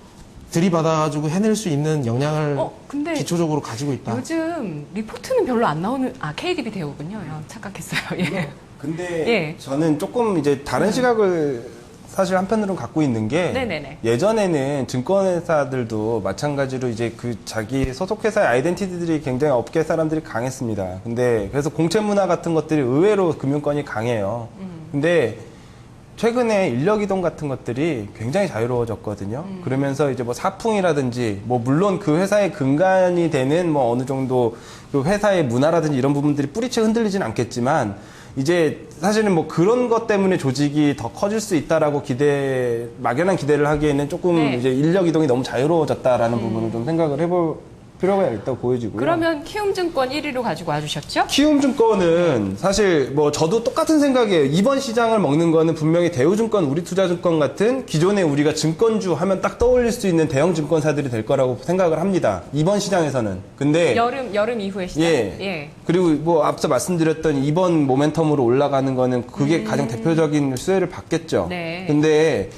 들이받아가지고 해낼 수 있는 역량을 근데 기초적으로 가지고 있다. 요즘 리포트는 별로 안 나오는 KDB 대우군요. 착각했어요. 예. 근데 예. 저는 조금 이제 다른 시각을 사실 한편으로는 갖고 있는 게 네네네. 예전에는 증권회사들도 마찬가지로 이제 그 자기 소속회사의 아이덴티티들이 굉장히 업계 사람들이 강했습니다. 근데 그래서 공채 문화 같은 것들이 의외로 금융권이 강해요. 근데 최근에 인력 이동 같은 것들이 굉장히 자유로워졌거든요. 그러면서 이제 뭐 사풍이라든지 뭐 물론 그 회사의 근간이 되는 뭐 어느 정도 그 회사의 문화라든지 이런 부분들이 뿌리채 흔들리진 않겠지만 이제 사실은 뭐 그런 것 때문에 조직이 더 커질 수 있다라고 막연한 기대를 하기에는 조금 네. 이제 인력 이동이 너무 자유로워졌다라는 부분을 좀 생각을 해볼 필요가 있다고 보여지고요. 그러면 키움증권 1위로 가지고 와주셨죠? 키움증권은 사실 뭐 저도 똑같은 생각이에요. 이번 시장을 먹는 거는 분명히 대우증권, 우리투자증권 같은 기존에 우리가 증권주 하면 딱 떠올릴 수 있는 대형 증권사들이 될 거라고 생각을 합니다. 이번 시장에서는. 근데 여름 이후의 시장. 예. 그리고 뭐 앞서 말씀드렸던 이번 모멘텀으로 올라가는 거는 그게 가장 대표적인 수혜를 받겠죠. 네. 근데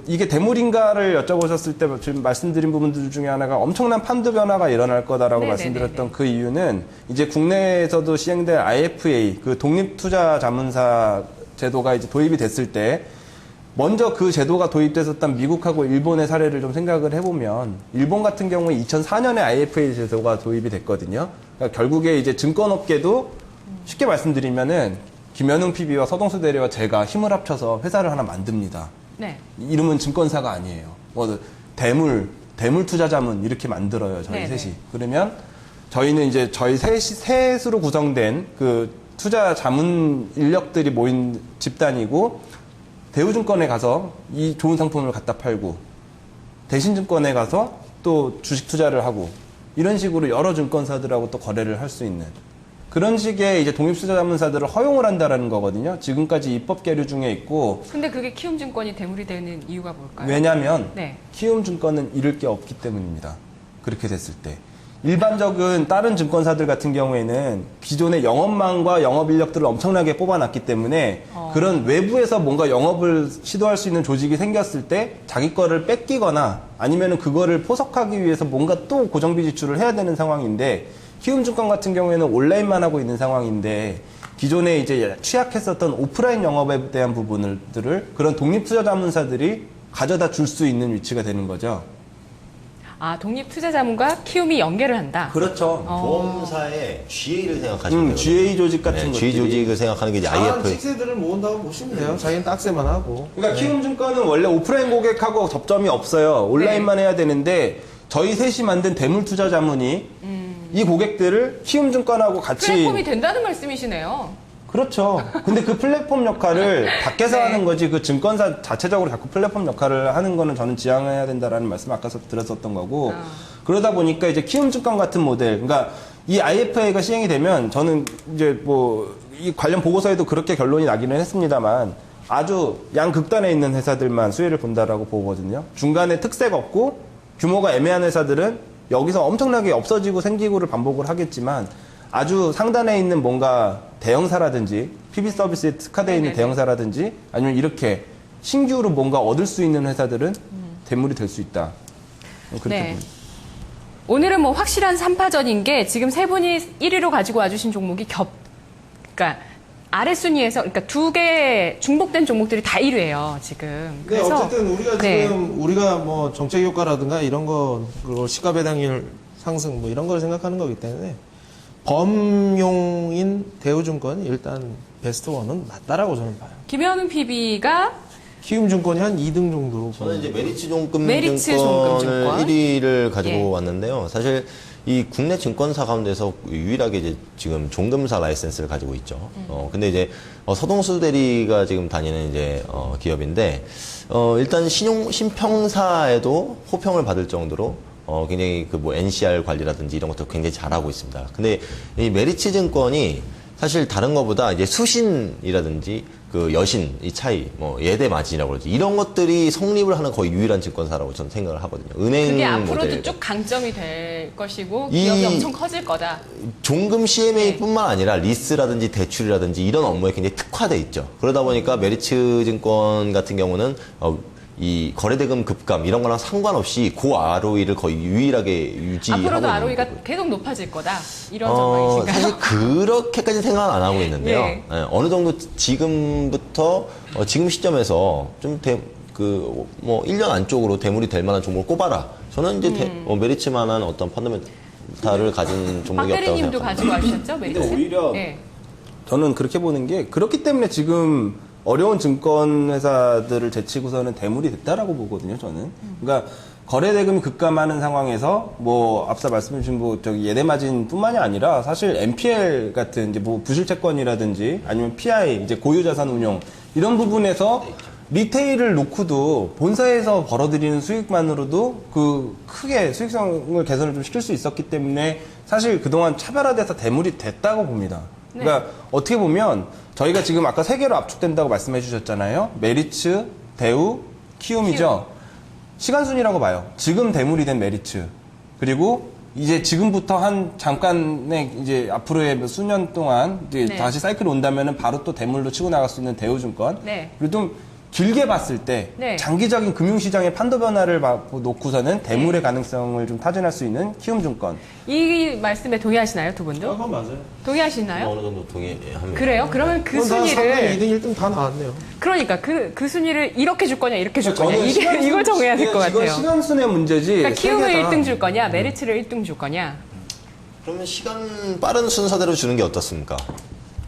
이게 대물인가를 여쭤보셨을 때 지금 말씀드린 부분들 중에 하나가 엄청난 판도 변화가 일어날 거다라고 네네네네. 말씀드렸던 그 이유는 이제 국내에서도 시행될 IFA, 그 독립투자자문사 제도가 이제 도입이 됐을 때 먼저 그 제도가 도입됐었던 미국하고 일본의 사례를 좀 생각을 해보면 일본 같은 경우에 2004년에 IFA 제도가 도입이 됐거든요. 그러니까 결국에 이제 증권업계도 쉽게 말씀드리면은 김현웅 PB와 서동수 대리와 제가 힘을 합쳐서 회사를 하나 만듭니다. 네. 이름은 증권사가 아니에요. 뭐 대물 투자자문 이렇게 만들어요. 저희 네네. 셋이. 그러면 저희는 이제 저희 셋으로 구성된 그 투자 자문 인력들이 모인 집단이고 대우증권에 가서 이 좋은 상품을 갖다 팔고 대신증권에 가서 또 주식 투자를 하고 이런 식으로 여러 증권사들하고 또 거래를 할 수 있는 그런 식의 이제 독립투자자문사들을 허용을 한다라는 거거든요. 지금까지 입법 계류 중에 있고. 근데 그게 키움증권이 대물이 되는 이유가 뭘까요? 왜냐하면 네. 키움증권은 잃을 게 없기 때문입니다. 그렇게 됐을 때. 일반적인 다른 증권사들 같은 경우에는 기존의 영업망과 영업 인력들을 엄청나게 뽑아놨기 때문에 그런 외부에서 뭔가 영업을 시도할 수 있는 조직이 생겼을 때 자기 거를 뺏기거나 아니면 그거를 포석하기 위해서 뭔가 또 고정비 지출을 해야 되는 상황인데 키움증권 같은 경우에는 온라인만 하고 있는 상황인데 기존에 이제 취약했었던 오프라인 영업에 대한 부분들을 그런 독립투자자문사들이 가져다 줄 수 있는 위치가 되는 거죠. 아, 독립투자자문과 키움이 연계를 한다. 그렇죠. 보험사의 GA를 생각하시면 돼요. GA 조직 같은 GA 것들이. 조직을 생각하는 게 이제 잘하는 IF. 직세들을 모은다고 보시면 돼요. 자기는 딱새만 하고. 그러니까 키움증권은 원래 오프라인 고객하고 접점이 없어요. 온라인만 해야 되는데 저희 셋이 만든 대물투자자문이 이 고객들을 키움증권하고 같이 플랫폼이 된다는 말씀이시네요. 그렇죠. 근데 그 플랫폼 역할을 밖에서 네. 하는 거지 그 증권사 자체적으로 자꾸 플랫폼 역할을 하는 거는 저는 지양해야 된다라는 말씀 아까 드렸었던 거고 그러다 보니까 이제 키움증권 같은 모델 그러니까 이 IFA가 시행이 되면 저는 이제 뭐 이 관련 보고서에도 그렇게 결론이 나기는 했습니다만 아주 양극단에 있는 회사들만 수혜를 본다라고 보거든요. 중간에 특색 없고 규모가 애매한 회사들은 여기서 엄청나게 없어지고 생기고를 반복을 하겠지만 아주 상단에 있는 뭔가 대형사라든지 PB 서비스에 특화되어 있는 네네네. 대형사라든지 아니면 이렇게 신규로 뭔가 얻을 수 있는 회사들은 대물이 될 수 있다. 그렇게 네. 봅니다. 오늘은 뭐 확실한 3파전인 게 지금 세 분이 1위로 가지고 와주신 종목이 그러니까 아래 순위에서 그러니까 두 개 중복된 종목들이 다 1위예요 지금. 네, 그래서 어쨌든 우리가 네. 지금 우리가 뭐 정책 효과라든가 이런 거 그리고 시가 배당률 상승 뭐 이런 걸 생각하는 거기 때문에 범용인 대우증권이 일단 베스트 원은 맞다라고 저는 봐요. 김현웅 PB가 키움증권이 한 2등 정도로 저는 이제 메리츠 종금증권을 종금증권. 1위를 가지고 예. 왔는데요. 사실 이 국내 증권사 가운데서 유일하게 이제 지금 종금사 라이센스를 가지고 있죠. 근데 이제 서동수 대리가 지금 다니는 이제 기업인데 일단 신평사에도 호평을 받을 정도로 굉장히 그 뭐 NCR 관리라든지 이런 것도 굉장히 잘하고 있습니다. 근데 이 메리츠 증권이 사실 다른 것보다 이제 수신이라든지 그 여신 이 차이, 뭐 예대 마진이라고 그러지 이런 것들이 성립을 하는 거의 유일한 증권사라고 저는 생각을 하거든요. 은행 그게 앞으로도 모델. 쭉 강점이 될 것이고 기업이 엄청 커질 거다. 종금 CMA뿐만 아니라 리스라든지 대출이라든지 이런 업무에 굉장히 특화돼 있죠. 그러다 보니까 메리츠 증권 같은 경우는 이 거래대금 급감 이런 거랑 상관없이 고 ROE를 거의 유일하게 유지하고 앞으로도 있는 ROE가 거고요. 계속 높아질 거다. 이런 전망이신가요? 사실 그렇게까지 생각은 안 하고 있는데요. 네. 예, 어느 정도 지금부터 지금 시점에서 좀 뭐 1년 안쪽으로 대물이 될 만한 종목을 꼽아라. 저는 이제 메리츠만한 어떤 펀더멘탈을 가진 종목이 박 없다고 대리님도 생각합니다. 가지고 와주셨죠, 메리츠? 근데 오히려 네. 저는 그렇게 보는 게 그렇기 때문에 지금 어려운 증권 회사들을 제치고서는 대물이 됐다라고 보거든요, 저는. 그러니까 거래 대금이 급감하는 상황에서 뭐 앞서 말씀해 주신 뭐 저기 예대 마진뿐만이 아니라 사실 NPL 같은 이제 뭐 부실 채권이라든지 아니면 PI 이제 고유 자산 운용 이런 부분에서 리테일을 놓고도 본사에서 벌어들이는 수익만으로도 그 크게 수익성을 개선을 좀 시킬 수 있었기 때문에 사실 그동안 차별화돼서 대물이 됐다고 봅니다. 그러니까 어떻게 보면 저희가 지금 아까 세 개로 압축된다고 말씀해 주셨잖아요. 메리츠, 대우, 키움이죠. 시간순이라고 봐요. 지금 대물이 된 메리츠. 그리고 이제 지금부터 한 잠깐의 이제 앞으로의 몇 수년 동안 이제 네. 다시 사이클이 온다면은 바로 또 대물로 치고 나갈 수 있는 대우증권. 네. 그리고 좀 길게 봤을 때 네. 장기적인 금융시장의 판도 변화를 놓고서는 대물의 가능성을 좀 타진할 수 있는 키움증권. 이 말씀에 동의하시나요, 두 분도? 그건 맞아요. 동의하시나요? 어느 정도 동의합니다. 그래요? 그러면 그 그건 다 3등, 순위를 2등, 1등 다 나왔네요. 그러니까 그 순위를 이렇게 줄 거냐 이렇게 줄 거냐 저는 시간순- 이걸 정해야 될 것 이건 같아요. 시간순의 문제지. 그러니까 키움을 세 개다. 1등 줄 거냐 메리츠를 1등 줄 거냐 그러면 시간 빠른 순서대로 주는 게 어떻습니까?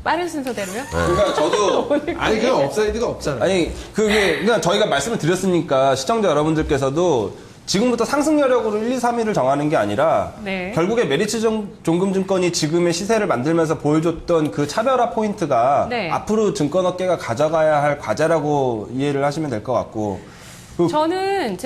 빠른 순서대로요? 그러니까 저도 아니, 그 업사이드가 없잖아요. 아니 그게 그냥 저희가 말씀을 드렸으니까 시청자 여러분들께서도 지금부터 상승 여력으로 1, 2, 3위를 정하는 게 아니라 네. 결국에 메리츠 종금증권이 지금의 시세를 만들면서 보여줬던 그 차별화 포인트가 네. 앞으로 증권업계가 가져가야 할 과제라고 이해를 하시면 될 것 같고 저는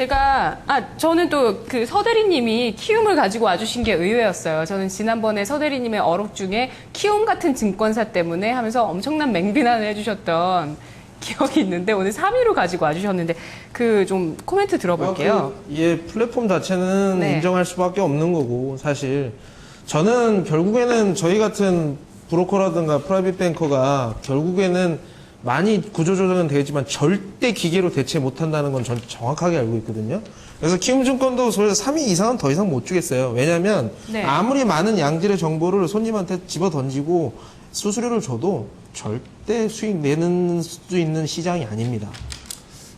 저는 또 그 서대리님이 키움을 가지고 와주신 게 의외였어요. 저는 지난번에 서대리님의 어록 중에 키움 같은 증권사 때문에 하면서 엄청난 맹비난을 해주셨던 기억이 있는데 오늘 3위로 가지고 와주셨는데 그 좀 코멘트 들어볼게요. 예, 플랫폼 자체는 네. 인정할 수밖에 없는 거고, 사실. 저는 결국에는 저희 같은 브로커라든가 프라이빗 뱅커가 결국에는 많이 구조조정은 되겠지만 절대 기계로 대체 못한다는 건 전 정확하게 알고 있거든요. 그래서 키움증권도 3위 이상은 더 이상 못 주겠어요. 왜냐하면 네. 아무리 많은 양질의 정보를 손님한테 집어 던지고 수수료를 줘도 절대 수익 내는 수 있는 시장이 아닙니다.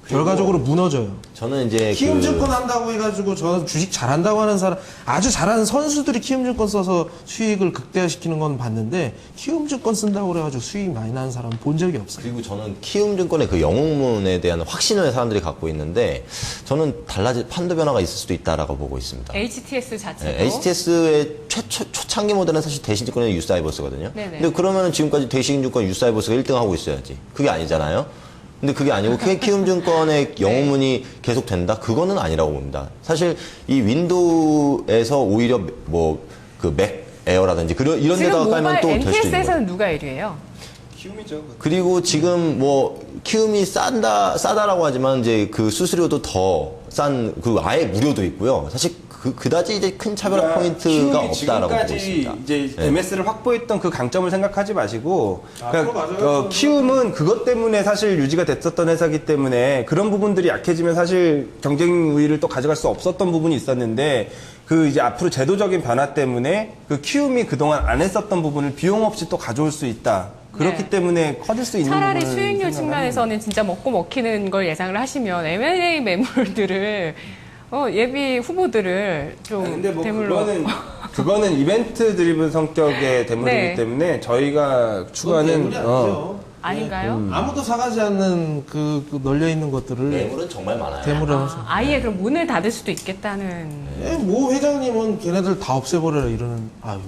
결과적으로 무너져요. 저는 이제 키움증권 한다고 해가지고 저는 주식 잘한다고 하는 사람, 아주 잘하는 선수들이 키움증권 써서 수익을 극대화시키는 건 봤는데 키움증권 쓴다고 그래가지고 수익 많이 나는 사람 본 적이 없어요. 그리고 저는 키움증권의 그 영웅문에 대한 확신을 사람들이 갖고 있는데 저는 달라질 판도 변화가 있을 수도 있다라고 보고 있습니다. HTS 자체도 HTS의 초창기 모델은 사실 대신증권의 유사이버스거든요. 네네. 근데 그러면은 지금까지 대신증권 유사이버스가 1등 하고 있어야지. 그게 아니잖아요. 근데 그게 아니고 키움증권의 영웅문이 계속 된다? 그거는 아니라고 봅니다. 사실 이 윈도우에서 오히려 뭐 그 맥 에어라든지 이런 지금 데다가 깔면 모바일 또 될 수도 있는 거예요. NTS에서는 누가 1위예요? 키움이죠. 그리고 지금 뭐 키움이 싸다라고 하지만 이제 그 수수료도 더 싼 그 아예 무료도 있고요. 사실 그다지 이제 큰 차별화 포인트가 키움이 없다라고 보고 지금까지 있습니다. 이제 네. MS를 확보했던 그 강점을 생각하지 마시고, 그거 맞아요. 키움은 그것 때문에 사실 유지가 됐었던 회사이기 때문에 그런 부분들이 약해지면 사실 경쟁 우위를 또 가져갈 수 없었던 부분이 있었는데 그 이제 앞으로 제도적인 변화 때문에 그 키움이 그동안 안 했었던 부분을 비용 없이 또 가져올 수 있다. 그렇기 네. 때문에 커질 수 있는 차라리 부분을 수익률 생각을 측면에서는 진짜 먹고 먹히는 걸 예상을 하시면 M&A 매물들을 예비 후보들을 좀 근데 뭐 대물로 그거는 이벤트 드리븐 성격의 대물이기 네. 때문에 저희가 추구하는 아닌가요? 아무도 사가지 않는 그 널려 있는 것들을 매물은 정말 많아요. 대물을 하면서. 아예 그럼 문을 닫을 수도 있겠다는. 뭐 회장님은 걔네들 다 없애버려라 이러는. 아유.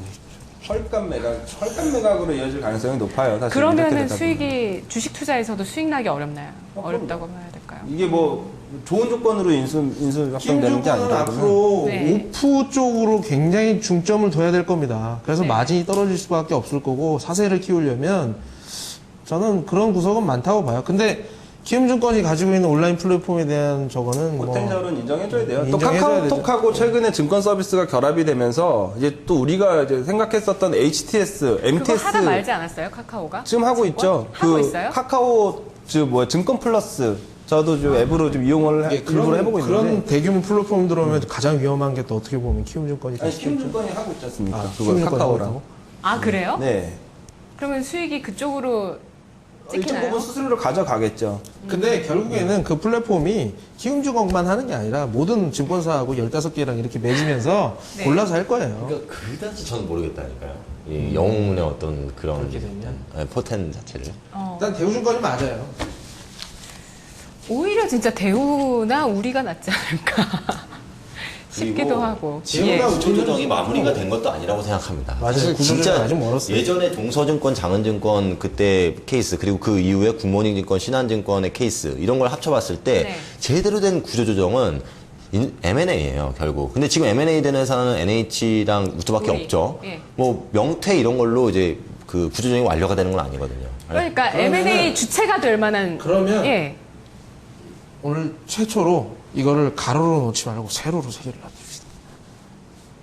헐값 매각으로 이어질 가능성이 높아요. 사실 이렇게 그러면은 되다 보면. 수익이 주식 투자에서도 수익 나기 어렵나요? 어렵다고 봐야 될까요? 이게 뭐 좋은 조건으로 인수 확정되는 게 키움증권은 아니라 앞으로 네. 오프 쪽으로 굉장히 중점을 둬야 될 겁니다. 그래서 네. 마진이 떨어질 수밖에 없을 거고 사세를 키우려면 저는 그런 구석은 많다고 봐요. 근데 키움증권이 가지고 있는 온라인 플랫폼에 대한 저거는 포텐셜은 인정해줘야 돼요. 또 인정해줘야 카카오톡하고 최근에 증권 서비스가 결합이 되면서 이제 또 우리가 이제 생각했었던 HTS, 그거 MTS 하다 말지 않았어요? 카카오가? 지금 하고 증권? 있죠. 하고 있어요? 카카오 증권 플러스 저도 좀 앱으로 좀 이용을 예, 일부러 해보고 있는데. 그런 대규모 플랫폼 들어오면 가장 위험한 게 또 어떻게 보면 키움증권이 아니, 키움증권이 하고 있지 않습니까? 그걸 키움증권이 카카오랑. 하고 아, 그래요? 네. 그러면 수익이 그쪽으로 일정 찍히나요? 부분 수수료를 가져가겠죠. 근데 결국에는 그 플랫폼이 키움증권만 하는 게 아니라 모든 증권사하고 15개랑 이렇게 맺으면서 네. 골라서 할 거예요. 그러니까 그다지 저는 모르겠다니까요. 이 영웅의 어떤 그런 그렇게 되면? 포텐 자체를. 일단 대우증권이 맞아요. 오히려 진짜 대우나 우리가 낫지 않을까 싶기도 그리고 하고. 지금 예. 구조 조정이 마무리가 된 것도 아니라고 생각합니다. 맞아요. 사실 구조 조정이 진짜 아직 멀었어요. 예전에 동서증권, 장은증권 그때 케이스 그리고 그 이후에 굿모닝증권, 신한증권의 케이스 이런 걸 합쳐봤을 때 네. 제대로 된 구조 조정은 M&A예요 결국. 근데 지금 M&A 되는 회사는 NH랑 우트밖에 우리. 없죠. 예. 뭐 명태 이런 걸로 이제 그 구조 조정이 완료가 되는 건 아니거든요. 그러니까 M&A 주체가 될 만한. 그러면 예. 오늘 최초로 이거를 가로로 놓지 말고 세로로 세 개를 놔줍시다.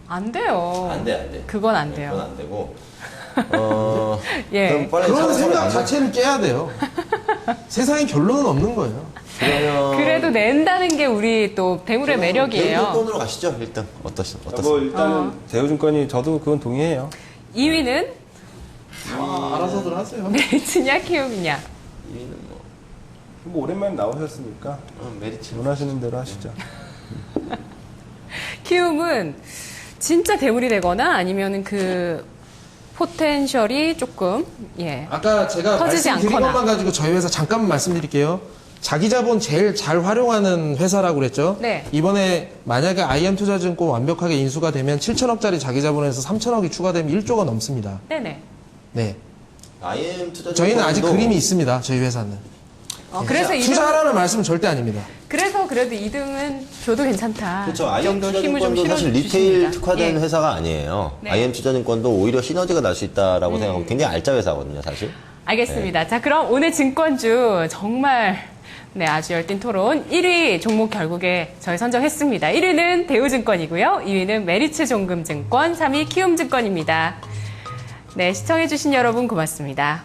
안 돼요. 안 돼, 안 돼. 그건 안 그건 돼요. 안 되고. 예. 그럼 빨리 그런 사람을 생각 안 자체를 깨야 돼요. 세상에 결론은 없는 거예요. 그러면 그래도 낸다는 게 우리 또 대물의 매력이에요. 돈으로 가시죠 1등. 어떻습니까? 뭐 일단은 대우증권이 저도 그건 동의해요. 2위는 알아서들 하세요. 메리츠냐 키움이냐. 뭐 오랜만에 나오셨으니까 메리츠. 원하시는 대로 하시죠. 키움은 진짜 대물이 되거나 아니면은 그 포텐셜이 조금 예. 아까 제가 터지지 말씀드린 않거나. 것만 가지고 저희 회사 잠깐 말씀드릴게요. 자기 자본 제일 잘 활용하는 회사라고 그랬죠? 네. 이번에 만약에 IM투자증권 완벽하게 인수가 되면 7천억짜리 자기 자본에서 3천억이 추가되면 1조가 넘습니다. 네네. 네. IM 투자 저희는 아직 그림이 있습니다. 저희 회사는. 그래서 2등 투자하라는 말씀은 절대 아닙니다. 그래서 그래도 2등은 줘도 괜찮다. 그렇죠. 이 IM 정도 힘을 좀 투자증권도 사실 리테일 실어주십니다. 특화된 예. 회사가 아니에요. 네. IM 투자증권도 오히려 시너지가 날 수 있다라고 생각하고 굉장히 알짜 회사거든요, 사실. 알겠습니다. 자, 그럼 오늘 증권주 정말 네, 아주 열띤 토론 1위 종목 결국에 저희 선정했습니다. 1위는 대우증권이고요. 2위는 메리츠종금증권, 3위 키움증권입니다. 네, 시청해주신 여러분 고맙습니다.